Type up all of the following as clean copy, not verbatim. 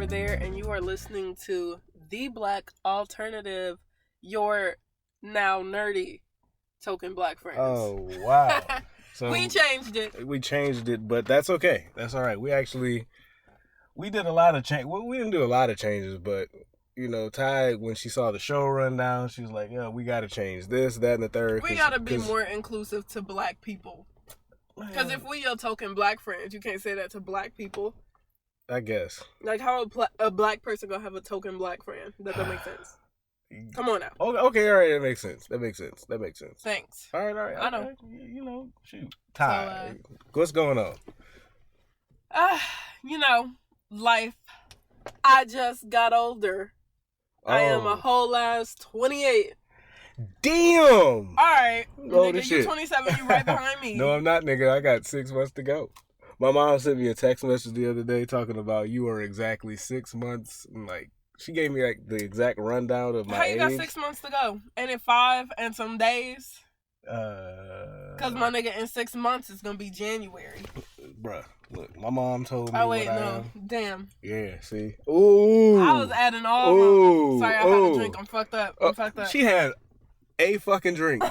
over there, and you are listening to The Black Alternative, your now nerdy token black friends. Oh, wow. So we changed it. We changed it, but that's okay. That's all right. We did a lot of change. Well, we didn't do a lot of changes, but, you know, Ty, when she saw the show run down, she was like, yeah, we got to change this, that, and the third. We got to be more inclusive to black people. Because if we your token black friends, you can't say that to black people. I guess. Like, how a black person gonna have a token black friend? That don't make sense. Come on now. Okay, all right, that makes sense. Thanks. All right. I know. You know, shoot. Ty, what's going on? You know, life. I just got older. I am a whole ass 28. Damn! All right, nigga, you shit. 27, you right behind me. No, I'm not, nigga. I got 6 months to go. My mom sent me a text message the other day talking about you are exactly 6 months. And, like, she gave me like the exact rundown of my age. How you got 6 months to go? Ain't it 5 and some days? Cause my nigga in 6 months is gonna be January. Bruh, look, my mom told me. Oh wait, no, damn. Yeah, see. Ooh. I was adding all wrong. Sorry, I had a drink. I'm fucked up. She had a fucking drink.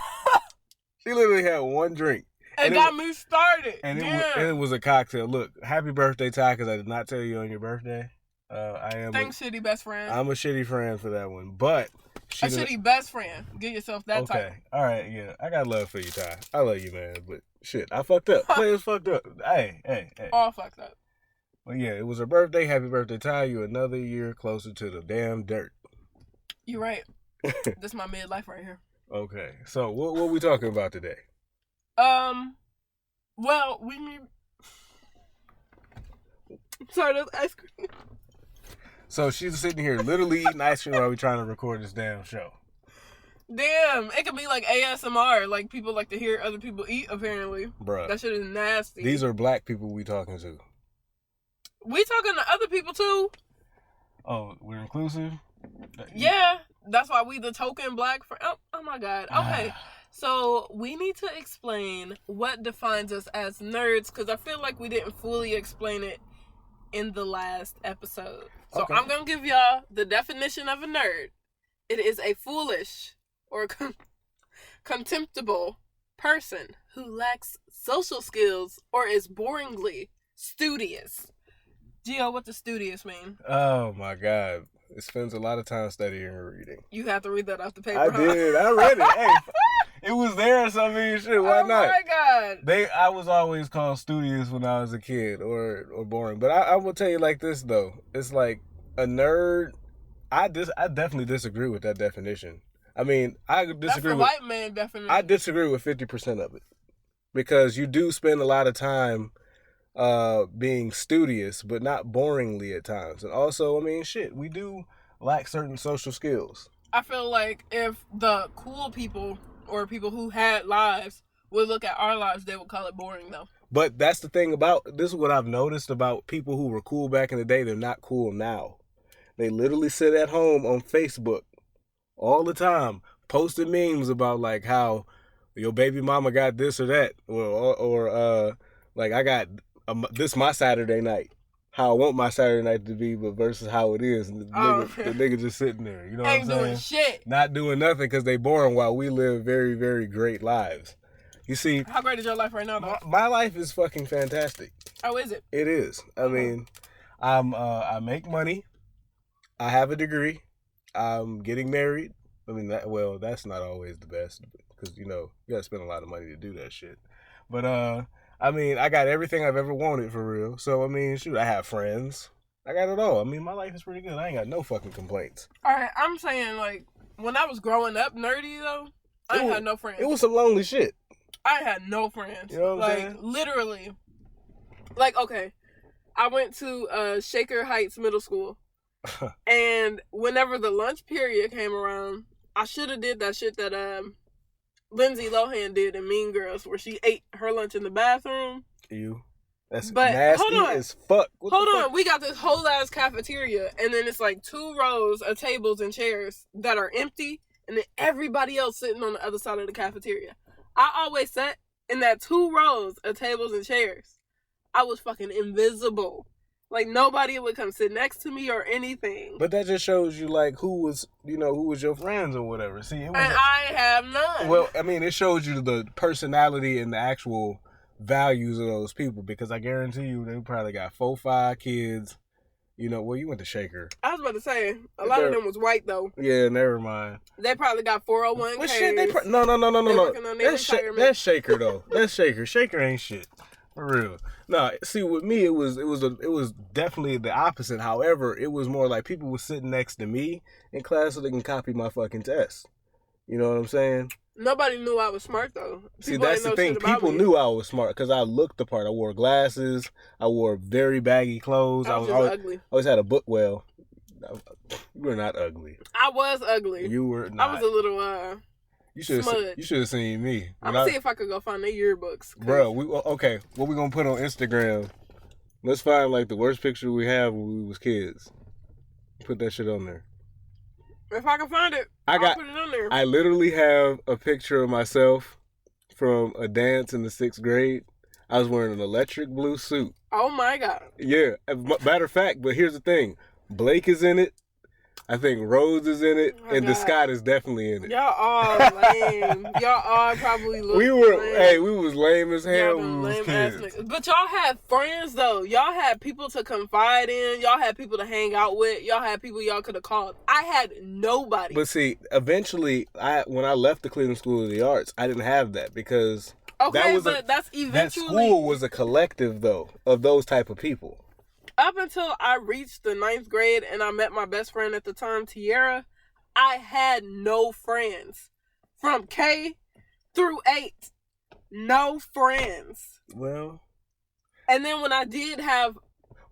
She literally had one drink. And got me started. And it was a cocktail. Look, happy birthday, Ty, because I did not tell you on your birthday. Thanks, shitty best friend. I'm a shitty friend for that one, but shitty best friend. Give yourself that title. Okay, all right, yeah, I got love for you, Ty. I love you, man, but shit, I fucked up. Players fucked up. Hey. All fucked up. Well, yeah, it was her birthday. Happy birthday, Ty. You another year closer to the damn dirt. You right. This is my midlife right here. Okay, so what we talking about today? Well, we need. Sorry, that's ice cream. So she's sitting here literally eating ice cream while we're trying to record this damn show. Damn, it could be like ASMR. Like, people like to hear other people eat, apparently. Bruh. That shit is nasty. These are black people we talking to. We talking to other people, too. Oh, we're inclusive? Yeah, that's why we the token black friend. Oh my God. Okay, so we need to explain what defines us as nerds, because I feel like we didn't fully explain it in the last episode. So okay. I'm going to give y'all the definition of a nerd. It is a foolish or contemptible person who lacks social skills or is boringly studious. Gio, what does studious mean? Oh my God. It spends a lot of time studying and reading. You have to read that off the paper. I did. I read it. Hey, it was there or something. Shit, why not? Oh my God. I was always called studious when I was a kid or boring. But I will tell you like this, though. It's like a nerd. I definitely disagree with that definition. I mean, I disagree That's the white man definition. I disagree with 50% of it. Because you do spend a lot of time being studious, but not boringly at times. And also, I mean, shit, we do lack certain social skills. I feel like if the cool people or people who had lives would look at our lives, they would call it boring, though. But that's the thing about, this is what I've noticed about people who were cool back in the day, they're not cool now. They literally sit at home on Facebook all the time, posting memes about like how your baby mama got this or that, or like I got this my Saturday night. How I want my Saturday night to be, but versus how it is. And the nigga just sitting there. You know what I'm saying? Ain't doing shit. Not doing nothing because they boring while we live very, very great lives. You see. How great is your life right now, though? My life is fucking fantastic. How is it? It is. I mean, I make money. I have a degree. I'm getting married. I mean, that's not always the best because, you know, you gotta spend a lot of money to do that shit. But, I mean, I got everything I've ever wanted for real. So, I mean, shoot, I have friends. I got it all. I mean, my life is pretty good. I ain't got no fucking complaints. All right, I'm saying, like, when I was growing up nerdy, though, I ain't had no friends. It was some lonely shit. I had no friends. You know what I'm saying? Literally. Like, okay, I went to Shaker Heights Middle School. And whenever the lunch period came around, I should have did that shit that Lindsay Lohan did in Mean Girls, where she ate her lunch in the bathroom. That's nasty as fuck. Hold on, we got this whole ass cafeteria, and then it's like 2 rows of tables and chairs that are empty, and then everybody else sitting on the other side of the cafeteria. I always sat in that 2 rows of tables and chairs. I was fucking invisible. Like, nobody would come sit next to me or anything. But that just shows you, like, who was your friends or whatever. See, and I have none. Well, I mean, it shows you the personality and the actual values of those people, because I guarantee you they probably got 4, 5 kids. You went to Shaker. I was about to say, a lot of them was white, though. Yeah, never mind. They probably got 401ks. Well, shit, no. That's Shaker, though. That's Shaker. Shaker ain't shit. For real. No, see, with me, it was definitely the opposite. However, it was more like people were sitting next to me in class so they can copy my fucking test. You know what I'm saying? Nobody knew I was smart, though. See, that's the thing. People knew I was smart because I looked the part. I wore glasses. I wore very baggy clothes. I was ugly. I always had a book. Well, you were not ugly. I was ugly. You were not. I was a little You should have seen me. I'm gonna see if I could go find their yearbooks. Bro, okay. What we gonna put on Instagram? Let's find like the worst picture we have when we was kids. Put that shit on there. If I can find it, I'll put it on there. I literally have a picture of myself from a dance in the 6th grade. I was wearing an electric blue suit. Oh my God. Yeah. Matter of fact, but here's the thing. Blake is in it. I think Rose is in it, and the Scott is definitely in it. Y'all all lame. Y'all all probably look lame. We was lame as hell. Lame ass niggas. But y'all had friends though. Y'all had people to confide in. Y'all had people to hang out with. Y'all had people y'all could have called. I had nobody. But see, eventually, when I left the Cleveland School of the Arts, I didn't have that because that's eventually. That school was a collective though of those type of people. Up until I reached the 9th grade and I met my best friend at the time, Tiara, I had no friends. From K through 8, no friends. Well. And then when I did have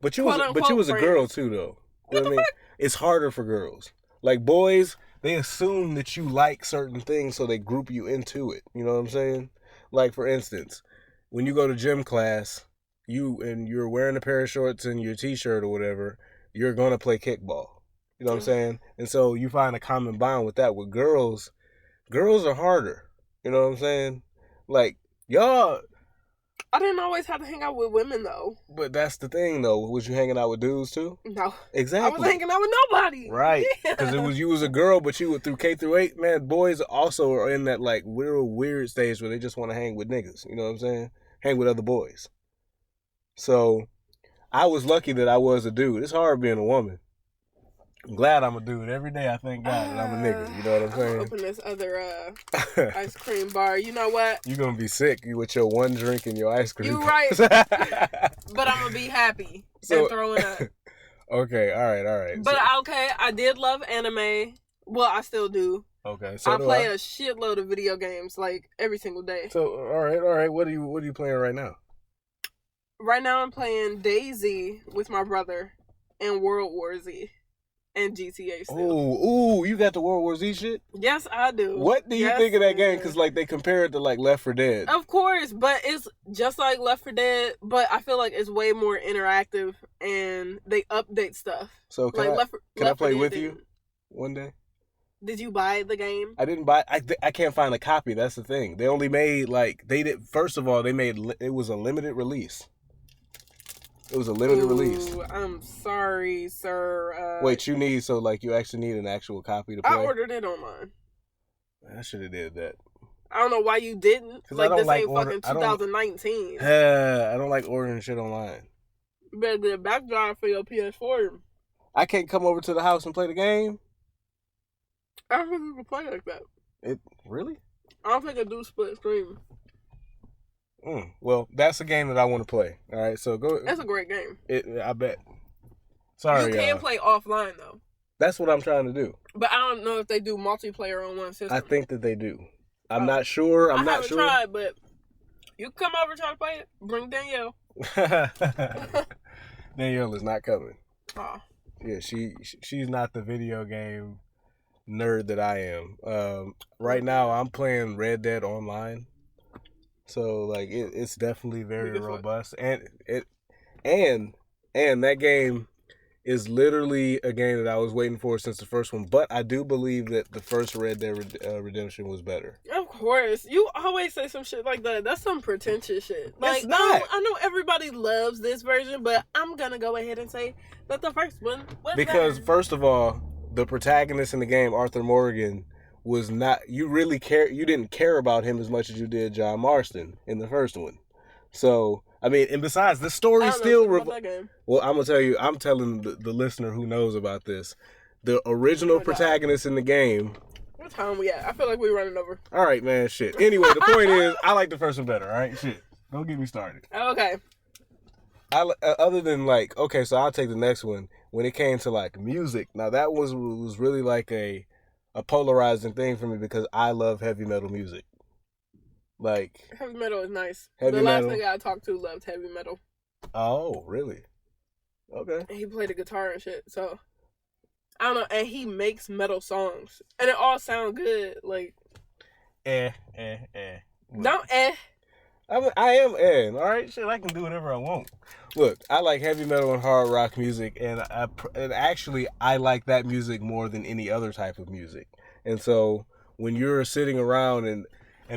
But you was a girl too though. You know what I mean? It's harder for girls. Like boys, they assume that you like certain things so they group you into it. You know what I'm saying? Like for instance, when you go to gym class, you're wearing a pair of shorts and your t-shirt or whatever, you're going to play kickball. You know what I'm saying? And so you find a common bond with that. With girls are harder. You know what I'm saying? Like, y'all... I didn't always have to hang out with women, though. But that's the thing, though. Was you hanging out with dudes, too? No. Exactly. I wasn't hanging out with nobody. Right. Because you was a girl, but you were through K through 8. Man, boys also are in that, like, weird stage where they just want to hang with niggas. You know what I'm saying? Hang with other boys. So, I was lucky that I was a dude. It's hard being a woman. I'm glad I'm a dude. Every day I thank God that I'm a nigga. You know what I'm saying? I'm open this other ice cream bar. You know what? You're going to be sick with your one drink and your ice cream. You're right. But I'm going to be happy and throwing up. Okay, all right. But I did love anime. Well, I still do. Okay, so I play a shitload of video games like every single day. So, all right. What are you playing right now? Right now I'm playing DayZ with my brother and World War Z and GTA still. Ooh, you got the World War Z shit? Yes, I do. What do you think of that game? Because like they compare it to like Left 4 Dead. Of course, but it's just like Left 4 Dead, but I feel like it's way more interactive and they update stuff. So can I play with you one day? Did you buy the game? I didn't buy. I can't find a copy. That's the thing. They only made First of all, it was a limited release. It was a limited release. I'm sorry, sir. Wait, you actually need an actual copy to play? I ordered it online. I should have did that. I don't know why you didn't. Like, this ain't fucking 2019. I don't like ordering shit online. You better get a backdrop for your PS4. I can't come over to the house and play the game? I don't think you can play like that. Really? I don't think I do split screen. Well, that's a game that I want to play. All right, so go. That's a great game. I bet. Sorry, you can play offline though. That's what I'm trying to do. But I don't know if they do multiplayer on one system. I think that they do. I'm not sure. I haven't tried, but you come over and try to play it. Bring Danielle. Danielle is not coming. Oh. Yeah, she's not the video game nerd that I am. Right now, I'm playing Red Dead Online. So like it's definitely very robust, and that game is literally a game that I was waiting for since the first one. But I do believe that the first Red Dead Redemption was better. Of course. You always say some shit like that. That's some pretentious shit. Like, it's not. I know everybody loves this version, but I'm going to go ahead and say that the first one was because, better. First of all, the protagonist in the game, Arthur Morgan, was not... You didn't care about him as much as you did John Marston in the first one. So... I mean, and besides, the story still... Well, I'm going to tell you, I'm telling the listener who knows about this. The original protagonist in the game... What time we at? I feel like we're running over. All right, man, shit. Anyway, the point is, I like the first one better, all right? Shit. Don't get me started. Okay. Other than, like... Okay, so I'll take the next one. When it came to, like, music, now that was really, like, a polarizing thing for me because I love heavy metal music. Like, heavy metal is nice. The last nigga I talked to loved heavy metal. Oh, really? Okay. And he played the guitar and shit, so I don't know. And he makes metal songs, and it all sound good. Like, Don't I am all right. Shit, I can do whatever I want. Look, I like heavy metal and hard rock music, and actually I like that music more than any other type of music. And so when you're sitting around and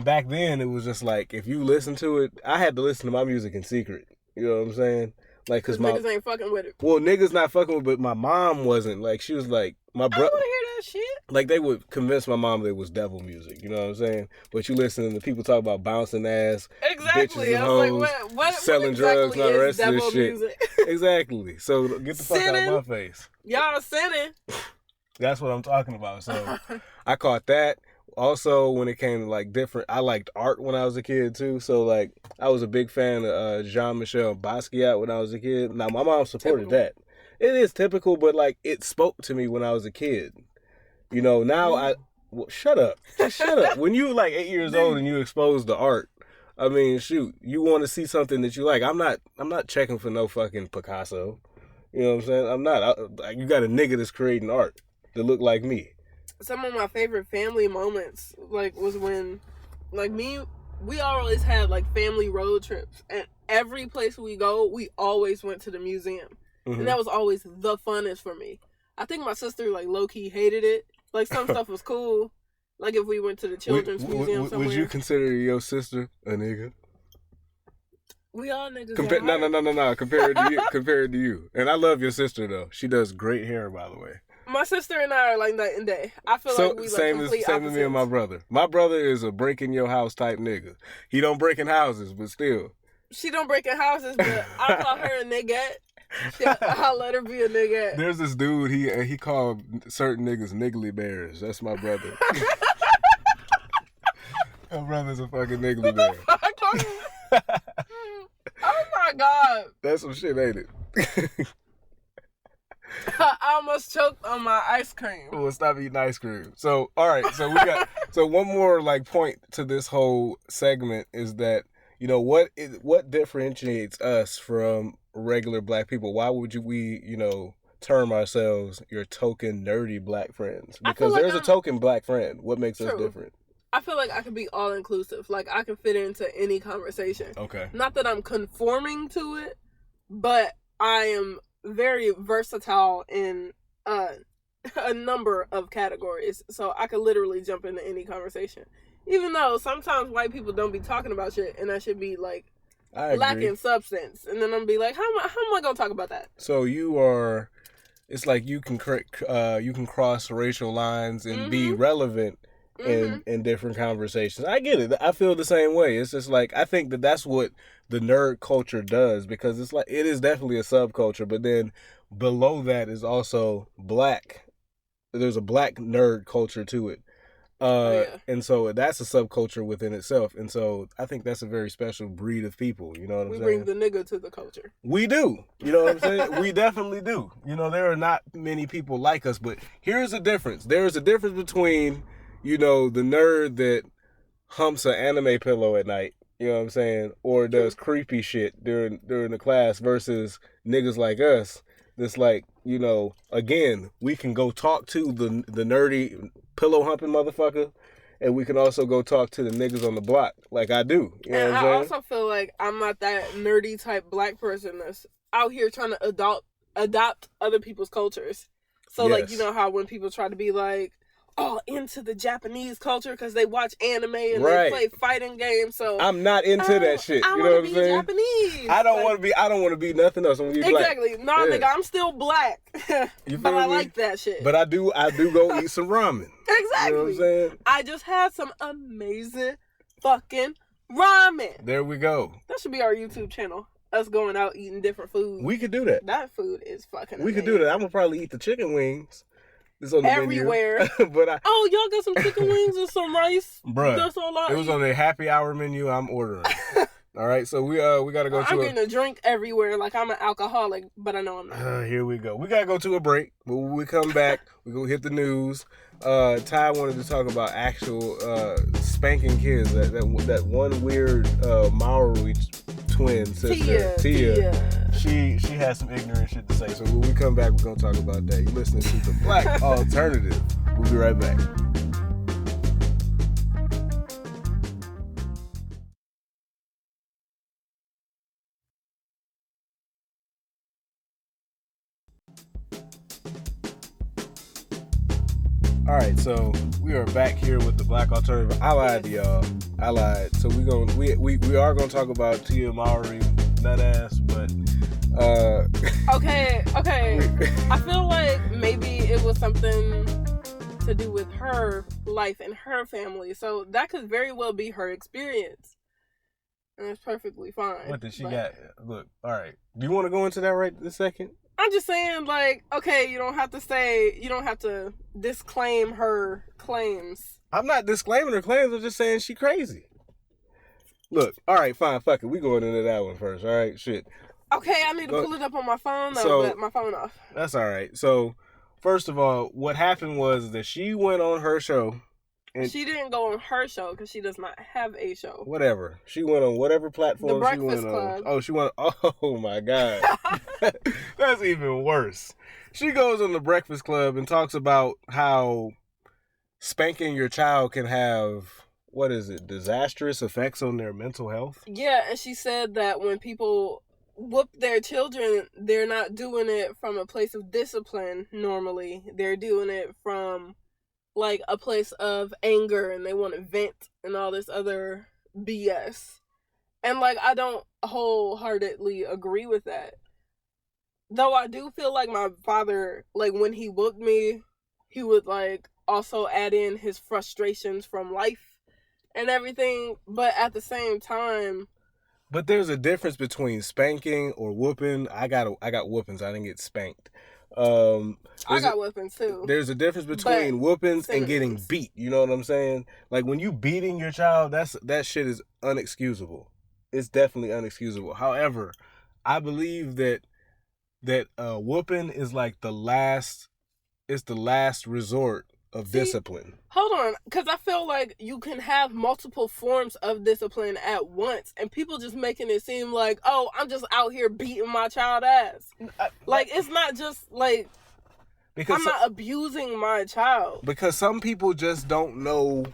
back then, it was just like, if you listen to it, I had to listen to my music in secret. You know what I'm saying? Like, cause niggas ain't fucking with it. Well, niggas not fucking with it, but my mom wasn't. Like, she was like, my brother. I don't want to hear that shit. Like, they would convince my mom that it was devil music. You know what I'm saying? But you listen to people talk about bouncing ass, exactly. bitches and hoes, what selling exactly drugs, and all the rest of this shit. Music? Exactly. So get the fuck out of my face. Y'all sinning. That's what I'm talking about. So I caught that. Also, when it came to, like, different... I liked art when I was a kid, too. So, like, I was a big fan of Jean-Michel Basquiat when I was a kid. Now, my mom supported that. It is typical, but, like, it spoke to me when I was a kid. You know, now Well, shut up. Just shut up. When you, like, 8 years old and you exposed to art, I mean, shoot, you want to see something that you like. I'm not checking for no fucking Picasso. You know what I'm saying? I'm not. You got a nigga that's creating art that look like me. Some of my favorite family moments, like, was when, like, we always had, like, family road trips. And every place we go, we always went to the museum. Mm-hmm. And that was always the funnest for me. I think my sister, like, low-key hated it. Like, some stuff was cool. Like, if we went to the children's museum somewhere. Would you consider your sister a nigga? We all niggas. No. Compared to you. And I love your sister, though. She does great hair, by the way. My sister and I are like night and day. I feel like we like complete same as me and my brother. My brother is a break in your house type nigga. He don't break in houses, but still. She don't break in houses, but I call her a nigette. I'll let her be a nigette. There's this dude, he called certain niggas niggly bears. That's my brother. My brother's a fucking niggly bear. Oh my God. That's some shit, ain't it? I almost choked on my ice cream. Well, stop eating ice cream. So, all right. So we got one more, like, point to this whole segment is that, you know, what differentiates us from regular black people? Why would we term ourselves your token nerdy black friends? Because there's a token black friend. What makes us different? I feel like I can be all inclusive. Like, I can fit into any conversation. Okay. Not that I'm conforming to it, but I am very versatile in a number of categories. So I could literally jump into any conversation. Even though sometimes white people don't be talking about shit and that should be, like, lacking substance. And then I'm be like, how am I going to talk about that? So it's like you can cross racial lines and be relevant in different conversations. I get it. I feel the same way. It's just like, I think that's what the nerd culture does, because it's like, it is definitely a subculture, but then below that is also black. There's a black nerd culture to it. And so that's a subculture within itself. And so I think that's a very special breed of people. You know what I'm saying? We bring the nigga to the culture. We do. You know what I'm saying? We definitely do. You know, there are not many people like us, but here's the difference. There's a difference between, the nerd that humps an anime pillow at night, you know what I'm saying, or does creepy shit during the class, versus niggas like us that's like, again, we can go talk to the nerdy pillow humping motherfucker, and we can also go talk to the niggas on the block like I do. You know what I'm saying? I also feel like I'm not that nerdy type black person that's out here trying to adopt adopt other people's cultures. So, like, you Yes. know how when people try to be like, oh, into the Japanese culture because they watch anime and Right. they play fighting games. So I'm not into that shit. I You know want what to I'm be saying? Japanese. I don't want to be nothing else. I want to be black. Exactly. No, Yeah. nigga, I'm still black. You but feel I me? like that shit. But I do go eat some ramen. Exactly. You know what I'm saying? I just had some amazing fucking ramen. There we go. That should be our YouTube channel. Us going out eating different food. We could do that. That food is fucking We amazing. could do that. I'm gonna probably eat the chicken wings. It's on the everywhere. menu. But y'all got some chicken wings and some rice. Bruh, that's all I it was eat. on the happy hour menu. I'm ordering. All right, so we gotta go to. I'm getting a drink everywhere. Like I'm an alcoholic, but I know I'm not. Here we go. We gotta go to a break. But when we come back, we gonna hit the news. Ty wanted to talk about actual spanking kids. That one weird Mowry twin sister, Tia. She has some ignorant shit to say. So when we come back, we're gonna talk about that. You're listening to the Black Alternative. We'll be right back. All right, so we are back here with the Black Alternative. I lied to y'all. I lied. So we are gonna talk about Tia Mowry nut ass, but Okay. I feel like maybe it was something to do with her life and her family, so that could very well be her experience, and it's perfectly fine. What did she got? Look, all right. Do you want to go into that right this second? I'm just saying, like, okay, you don't have to disclaim her claims. I'm not disclaiming her claims. I'm just saying she crazy. Look, all right, fine, fuck it. We going into that one first, all right? Shit. Okay, I need to pull it up on my phone, but my phone off. That's all right. So, first of all, what happened was that she went on her show. And she didn't go on her show because she does not have a show. Whatever. She went on whatever platform the she went Club. on. Oh, she went. Oh my God. That's even worse. She goes on the Breakfast Club and talks about how spanking your child can have, what is it, disastrous effects on their mental health? Yeah, and she said that when people whoop their children, they're not doing it from a place of discipline normally. They're doing it from like a place of anger and they want to vent and all this other BS. And like I don't wholeheartedly agree with that. Though I do feel like my father, like when he whooped me, he would like also add in his frustrations from life and everything, but at the same time. But there's a difference between spanking or whooping. I got whoopings. I didn't get spanked. I got whoopings too. There's a difference between whoopings and getting beat. You know what I'm saying? Like when you beating your child, that shit is unexcusable. It's definitely unexcusable. However, I believe that whooping is like the last resort of discipline. Hold on, because I feel like you can have multiple forms of discipline at once, and people just making it seem like, oh, I'm just out here beating my child ass. Like, it's not just like, because I'm not abusing my child. Because some people just don't know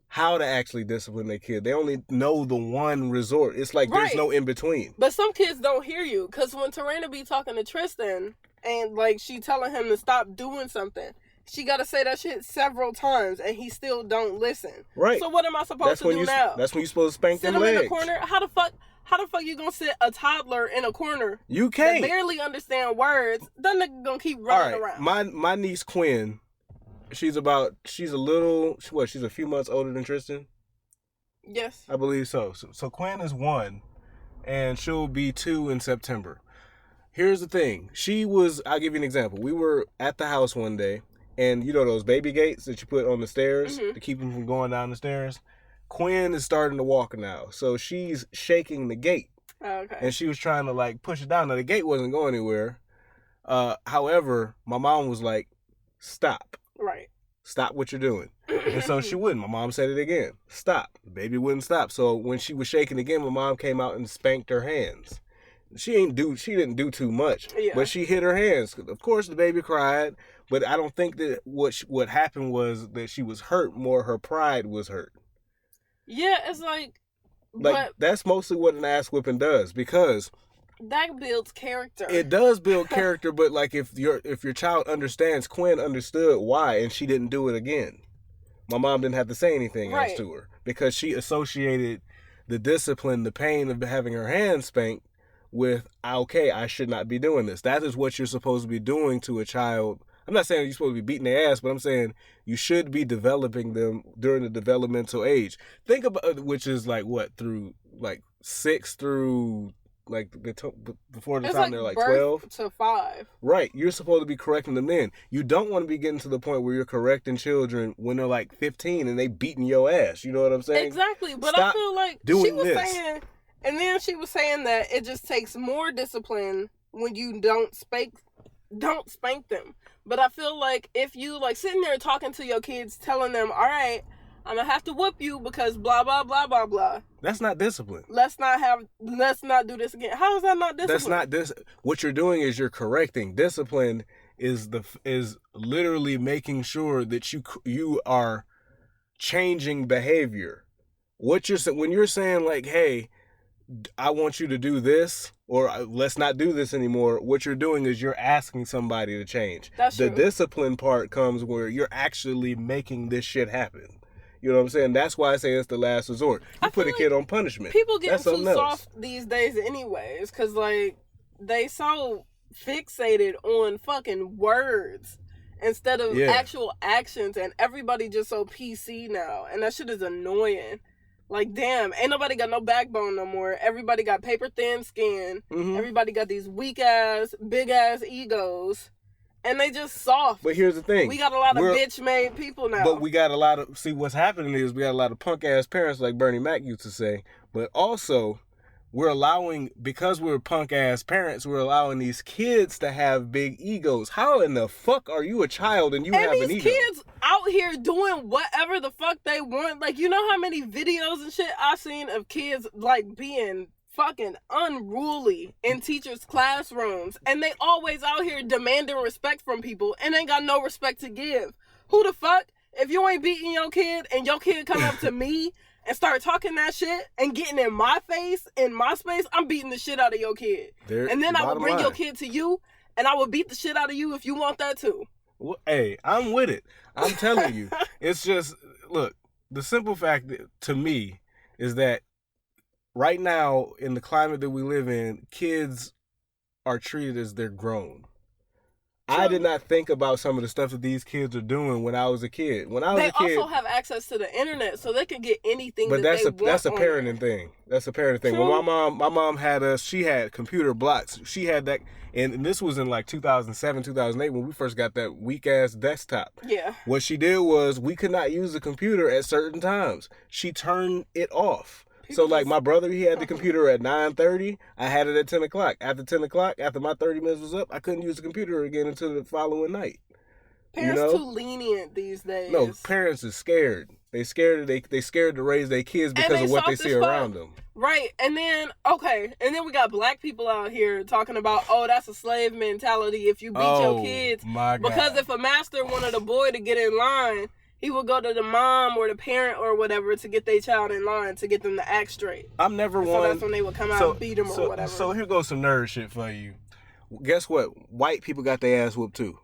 how to actually discipline their kid. They only know the one resort. It's like there's no in between. But some kids don't hear you, because when Tarana be talking to Tristan, and like she telling him to stop doing something, she got to say that shit several times, and he still don't listen. Right. So what am I supposed to do now? That's when you're supposed to spank them legs. Sit him in the corner? How the fuck you gonna sit a toddler in a corner? You can't. That barely understand words. That nigga gonna keep running around. My niece Quinn, she's a few months older than Tristan? Yes. I believe so. So Quinn is 1, and she'll be 2 in September. Here's the thing. I'll give you an example. We were at the house one day, and you know those baby gates that you put on the stairs to keep them from going down the stairs? Quinn is starting to walk now, so she's shaking the gate. Okay. And she was trying to like push it down. Now the gate wasn't going anywhere. However, my mom was like, "Stop." Right. Stop what you're doing. And so she wouldn't. My mom said it again. Stop. The baby wouldn't stop. So when she was shaking again, my mom came out and spanked her hands. She didn't do too much, but she hit her hands. Of course, the baby cried, but I don't think that what happened was that she was hurt. More, her pride was hurt. Yeah, it's like that's mostly what an ass whipping does, because That builds character. It does build character, but like if your child understands, Quinn understood why, and she didn't do it again. My mom didn't have to say anything else to her because she associated the discipline, the pain of having her hand spanked with, okay, I should not be doing this. That is what you're supposed to be doing to a child. I'm not saying you're supposed to be beating their ass, but I'm saying you should be developing them during the developmental age. Think about, which is like what, through like 6 through like before the time they're like 12 to 5. Right, you're supposed to be correcting them then. You don't want to be getting to the point where you're correcting children when they're like 15 and they beating your ass. You know what I'm saying? Exactly, but Stop I feel like she was saying, and then she was saying that it just takes more discipline when you don't spank them. But I feel like if you like sitting there talking to your kids, telling them, all right, I'm gonna have to whoop you because blah blah blah blah blah. That's not discipline. Let's not do this again. How is that not discipline? That's not this. What you're doing is you're correcting. Discipline is literally making sure that you are changing behavior. When you're saying like, hey, I want you to do this, or let's not do this anymore, what you're doing is you're asking somebody to change. That's the true. Discipline part comes where you're actually making this shit happen. You know what I'm saying? That's why I say it's the last resort. You put a kid on punishment. People get too soft these days anyways, because, like, they so fixated on fucking words instead of actual actions, and everybody just so PC now, and that shit is annoying. Like, damn, ain't nobody got no backbone no more. Everybody got paper thin skin. Mm-hmm. Everybody got these weak-ass, big-ass egos. And they just soft. But here's the thing. We got a lot of bitch-made people now. But we got a lot of... See, what's happening is we got a lot of punk-ass parents, like Bernie Mac used to say. But also, we're allowing... Because we're punk-ass parents, we're allowing these kids to have big egos. How in the fuck are you a child and you have an ego? And these kids out here doing whatever the fuck they want. Like, you know how many videos and shit I've seen of kids, like, being... fucking unruly in teachers' classrooms, and they always out here demanding respect from people and ain't got no respect to give. Who the fuck? If you ain't beating your kid and your kid come up to me and start talking that shit and getting in my face, in my space, I'm beating the shit out of your kid. And then I will bring your kid to you and I will beat the shit out of you if you want that too. Well, hey, I'm with it. I'm telling you. It's just, look, the simple fact to me is that right now, in the climate that we live in, kids are treated as they're grown. I did not think about some of the stuff that these kids are doing when I was a kid. When I was a kid, they also have access to the internet, so they can get anything. But that's a parenting thing. That's a parenting thing. When my mom had she had computer blocks. She had that, and this was in like 2007, 2008 when we first got that weak ass desktop. Yeah. What she did was we could not use the computer at certain times. She turned it off. So, like, my brother, he had the computer at 9:30. I had it at 10 o'clock. After 10 o'clock, after my 30 minutes was up, I couldn't use the computer again until the following night. Parents too lenient these days. No, parents are scared. They scared to raise their kids because of what they see around them. Right. And then, we got black people out here talking about, that's a slave mentality if you beat your kids. My God. Because if a master wanted a boy to get in line, he would go to the mom or the parent or whatever to get their child in line to get them to act straight. I'm never So that's when they would come out and beat them or whatever. So here goes some nerd shit for you. Guess what? White people got their ass whooped too.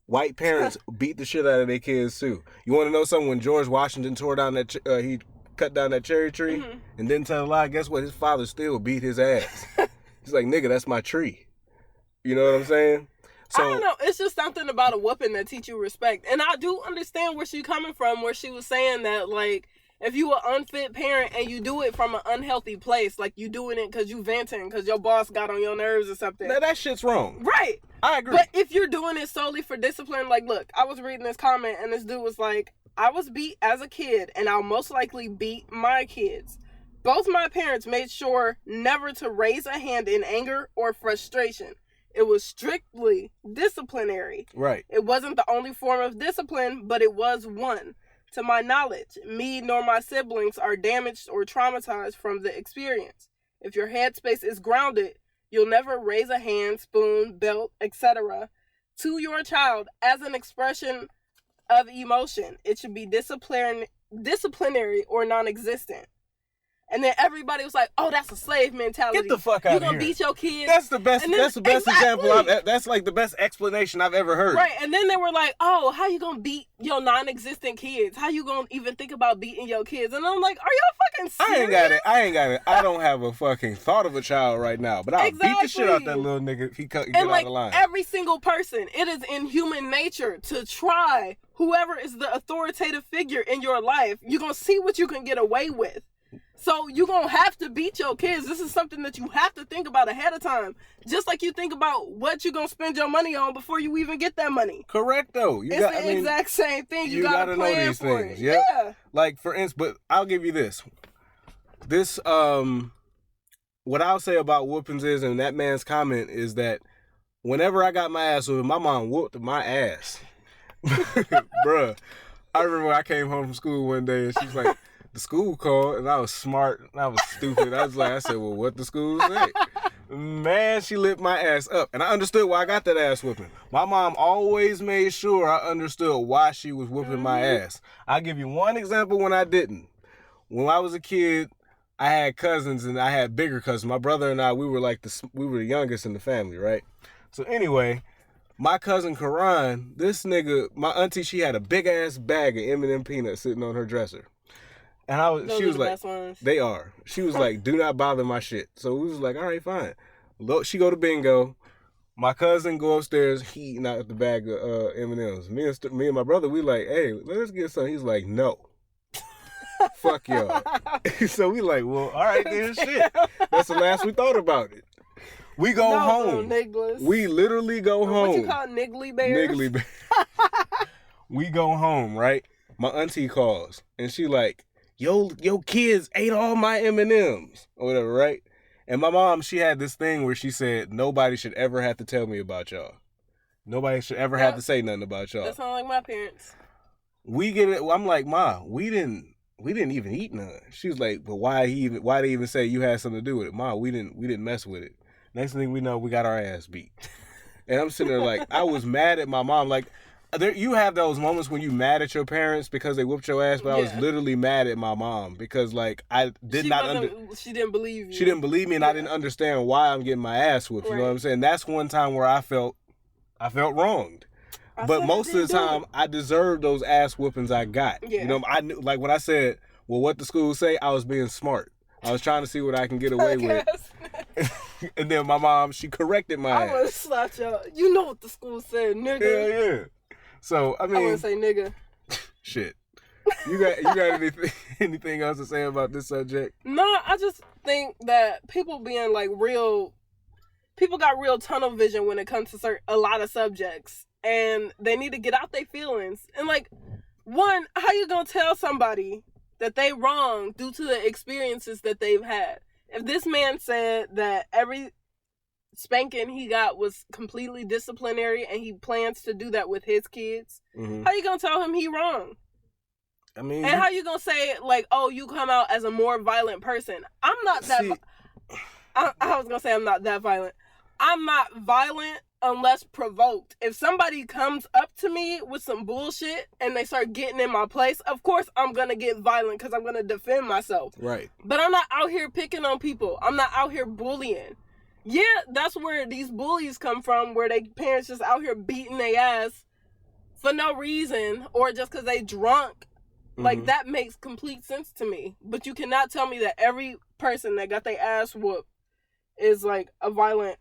White parents beat the shit out of their kids too. You want to know something? When George Washington tore down he cut down that cherry tree and didn't tell a lie, guess what? His father still beat his ass. He's like, nigga, that's my tree. You know what I'm saying? So, I don't know. It's just something about a whooping that teach you respect. And I do understand where she's coming from, where she was saying that, like, if you an unfit parent and you do it from an unhealthy place, like you doing it because you venting because your boss got on your nerves or something. Now, that shit's wrong. Right. I agree. But if you're doing it solely for discipline, like, look, I was reading this comment and this dude was like, I was beat as a kid and I'll most likely beat my kids. Both my parents made sure never to raise a hand in anger or frustration. It was strictly disciplinary. Right. It wasn't the only form of discipline, but it was one. To my knowledge, me nor my siblings are damaged or traumatized from the experience. If your headspace is grounded, you'll never raise a hand, spoon, belt, etc. to your child as an expression of emotion. It should be disciplinary or non-existent. And then everybody was like, "Oh, that's a slave mentality. Get the fuck out of here. You gonna beat your kids?" That's the best. Then, that's the best example. That's like the best explanation I've ever heard. Right. And then they were like, "Oh, how you gonna beat your non-existent kids? How you gonna even think about beating your kids?" And I'm like, "Are y'all fucking serious?" I ain't got it. I don't have a fucking thought of a child right now, but I'll beat the shit out that little nigga if he get out of line. Every single person, it is in human nature to try whoever is the authoritative figure in your life. You're gonna see what you can get away with. So you're going to have to beat your kids. This is something that you have to think about ahead of time. Just like you think about what you're going to spend your money on before you even get that money. Correct, though. It's the exact same thing. You got to plan know these for things. It. Yep. Yeah. Like, for instance, but I'll give you this. What I'll say about whoopings is, and that man's comment is that whenever I got my ass whooped, my mom whooped my ass. Bruh. I remember I came home from school one day and she's like, the school called, and I was smart, and I was stupid. I said, well, what the school say? Man, she lit my ass up. And I understood why I got that ass whooping. My mom always made sure I understood why she was whooping my ass. I'll give you one example when I didn't. When I was a kid, I had cousins, and I had bigger cousins. My brother and I, we were the youngest in the family, right? So anyway, my cousin Karan, this nigga, my auntie, she had a big-ass bag of M&M peanuts sitting on her dresser. And she was like, they are. She was like, do not bother my shit. So we was like, all right, fine. She go to bingo. My cousin go upstairs. He eating out the bag of M&Ms. Me and my brother, we like, hey, let's get some. He's like, no. Fuck y'all. So we like, well, all right, then shit. That's the last we thought about it. We go home. We literally go home. What you call niggly bears? Niggly bears. We go home, right? My auntie calls, and she like, Yo, kids ate all my M&Ms or whatever, right? And my mom, she had this thing where she said, nobody should ever have to tell me about y'all. Nobody should ever have to say nothing about y'all. That sounds like my parents. We get it. I'm like, Ma, we didn't even eat none. She was like, but why they even say you had something to do with it? Ma, we didn't mess with it. Next thing we know, we got our ass beat. And I'm sitting there like, I was mad at my mom. Like, you have those moments when you mad at your parents because they whooped your ass, but I was literally mad at my mom because like I did she didn't believe you. She didn't believe me, and I didn't understand why I'm getting my ass whooped. Right. You know what I'm saying? That's one time where I felt wronged. But most of the time, I deserved those ass whoopings I got. Yeah. You know, I knew, like when I said, well, what the school say, I was being smart. I was trying to see what I can get away with. And then my mom, she corrected my ass. I would have slapped y'all. You know what the school said, nigga. Yeah. So, I mean... I wouldn't say nigga. Shit. You got anything else to say about this subject? No, I just think that people being like people got real tunnel vision when it comes to a lot of subjects. And they need to get out their feelings. And like, one, how you gonna tell somebody that they wrong due to the experiences that they've had? If this man said that every spanking he got was completely disciplinary and he plans to do that with his kids, how you gonna tell him he wrong? I mean, and how you gonna say like, oh, you come out as a more violent person? I'm not that I was gonna say I'm not that violent. I'm not violent unless provoked. If somebody comes up to me with some bullshit and they start getting in my place, of course I'm gonna get violent because I'm gonna defend myself. Right. But I'm not out here picking on people. I'm not out here bullying. Yeah, that's where these bullies come from, where they parents just out here beating their ass for no reason or just because they drunk. Like, that makes complete sense to me. But you cannot tell me that every person that got their ass whooped is, like, a violent,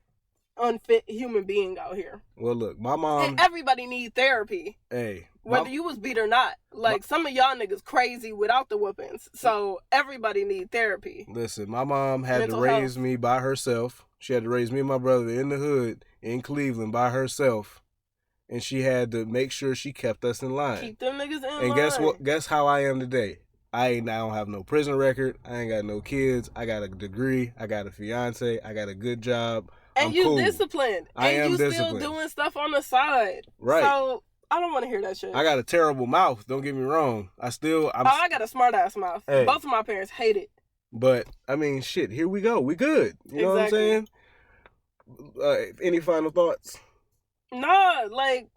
unfit human being out here. Well, look, my mom... And everybody need therapy. Hey. Whether you was beat or not. Like, some of y'all niggas crazy without the whoopings. So, everybody need therapy. Listen, my mom had to raise me by herself. She had to raise me and my brother in the hood in Cleveland by herself. And she had to make sure she kept us in line. Keep them niggas in line. And guess what? Guess how I am today? I don't have no prison record. I ain't got no kids. I got a degree. I got a fiance. I got a good job. And you cool. Disciplined. I am disciplined. disciplined. Still doing stuff on the side. Right. So, I don't want to hear that shit. I got a terrible mouth. Don't get me wrong. I got a smart ass mouth. Hey. Both of my parents hate it. But, I mean, shit, here we go. We good. You know what I'm saying? Any final thoughts? Nah, like,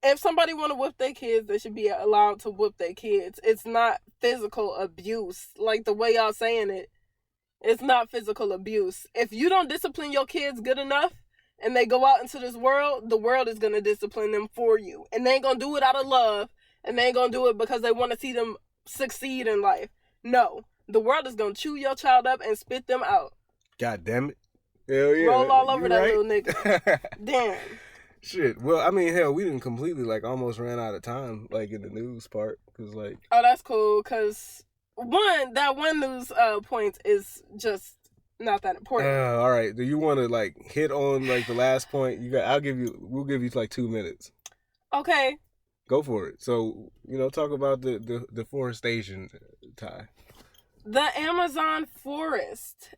if somebody want to whip their kids, they should be allowed to whip their kids. It's not physical abuse. Like, the way y'all saying it, It's not physical abuse. If you don't discipline your kids good enough and they go out into this world, the world is going to discipline them for you. And they ain't going to do it out of love. And they ain't going to do it because they want to see them succeed in life. No. The world is going to chew your child up and spit them out. God damn it. Hell yeah. Roll all over that little nigga. Damn. Shit. Well, I mean, hell, we didn't completely, like, almost ran out of time, like, in the news part. Cause, like... Oh, that's cool. Because, that one news point is just not that important. All right. Do you want to, like, hit on, like, the last point? We'll give you, like, 2 minutes. Okay. Go for it. So, talk about the deforestation, Ty. The Amazon forest.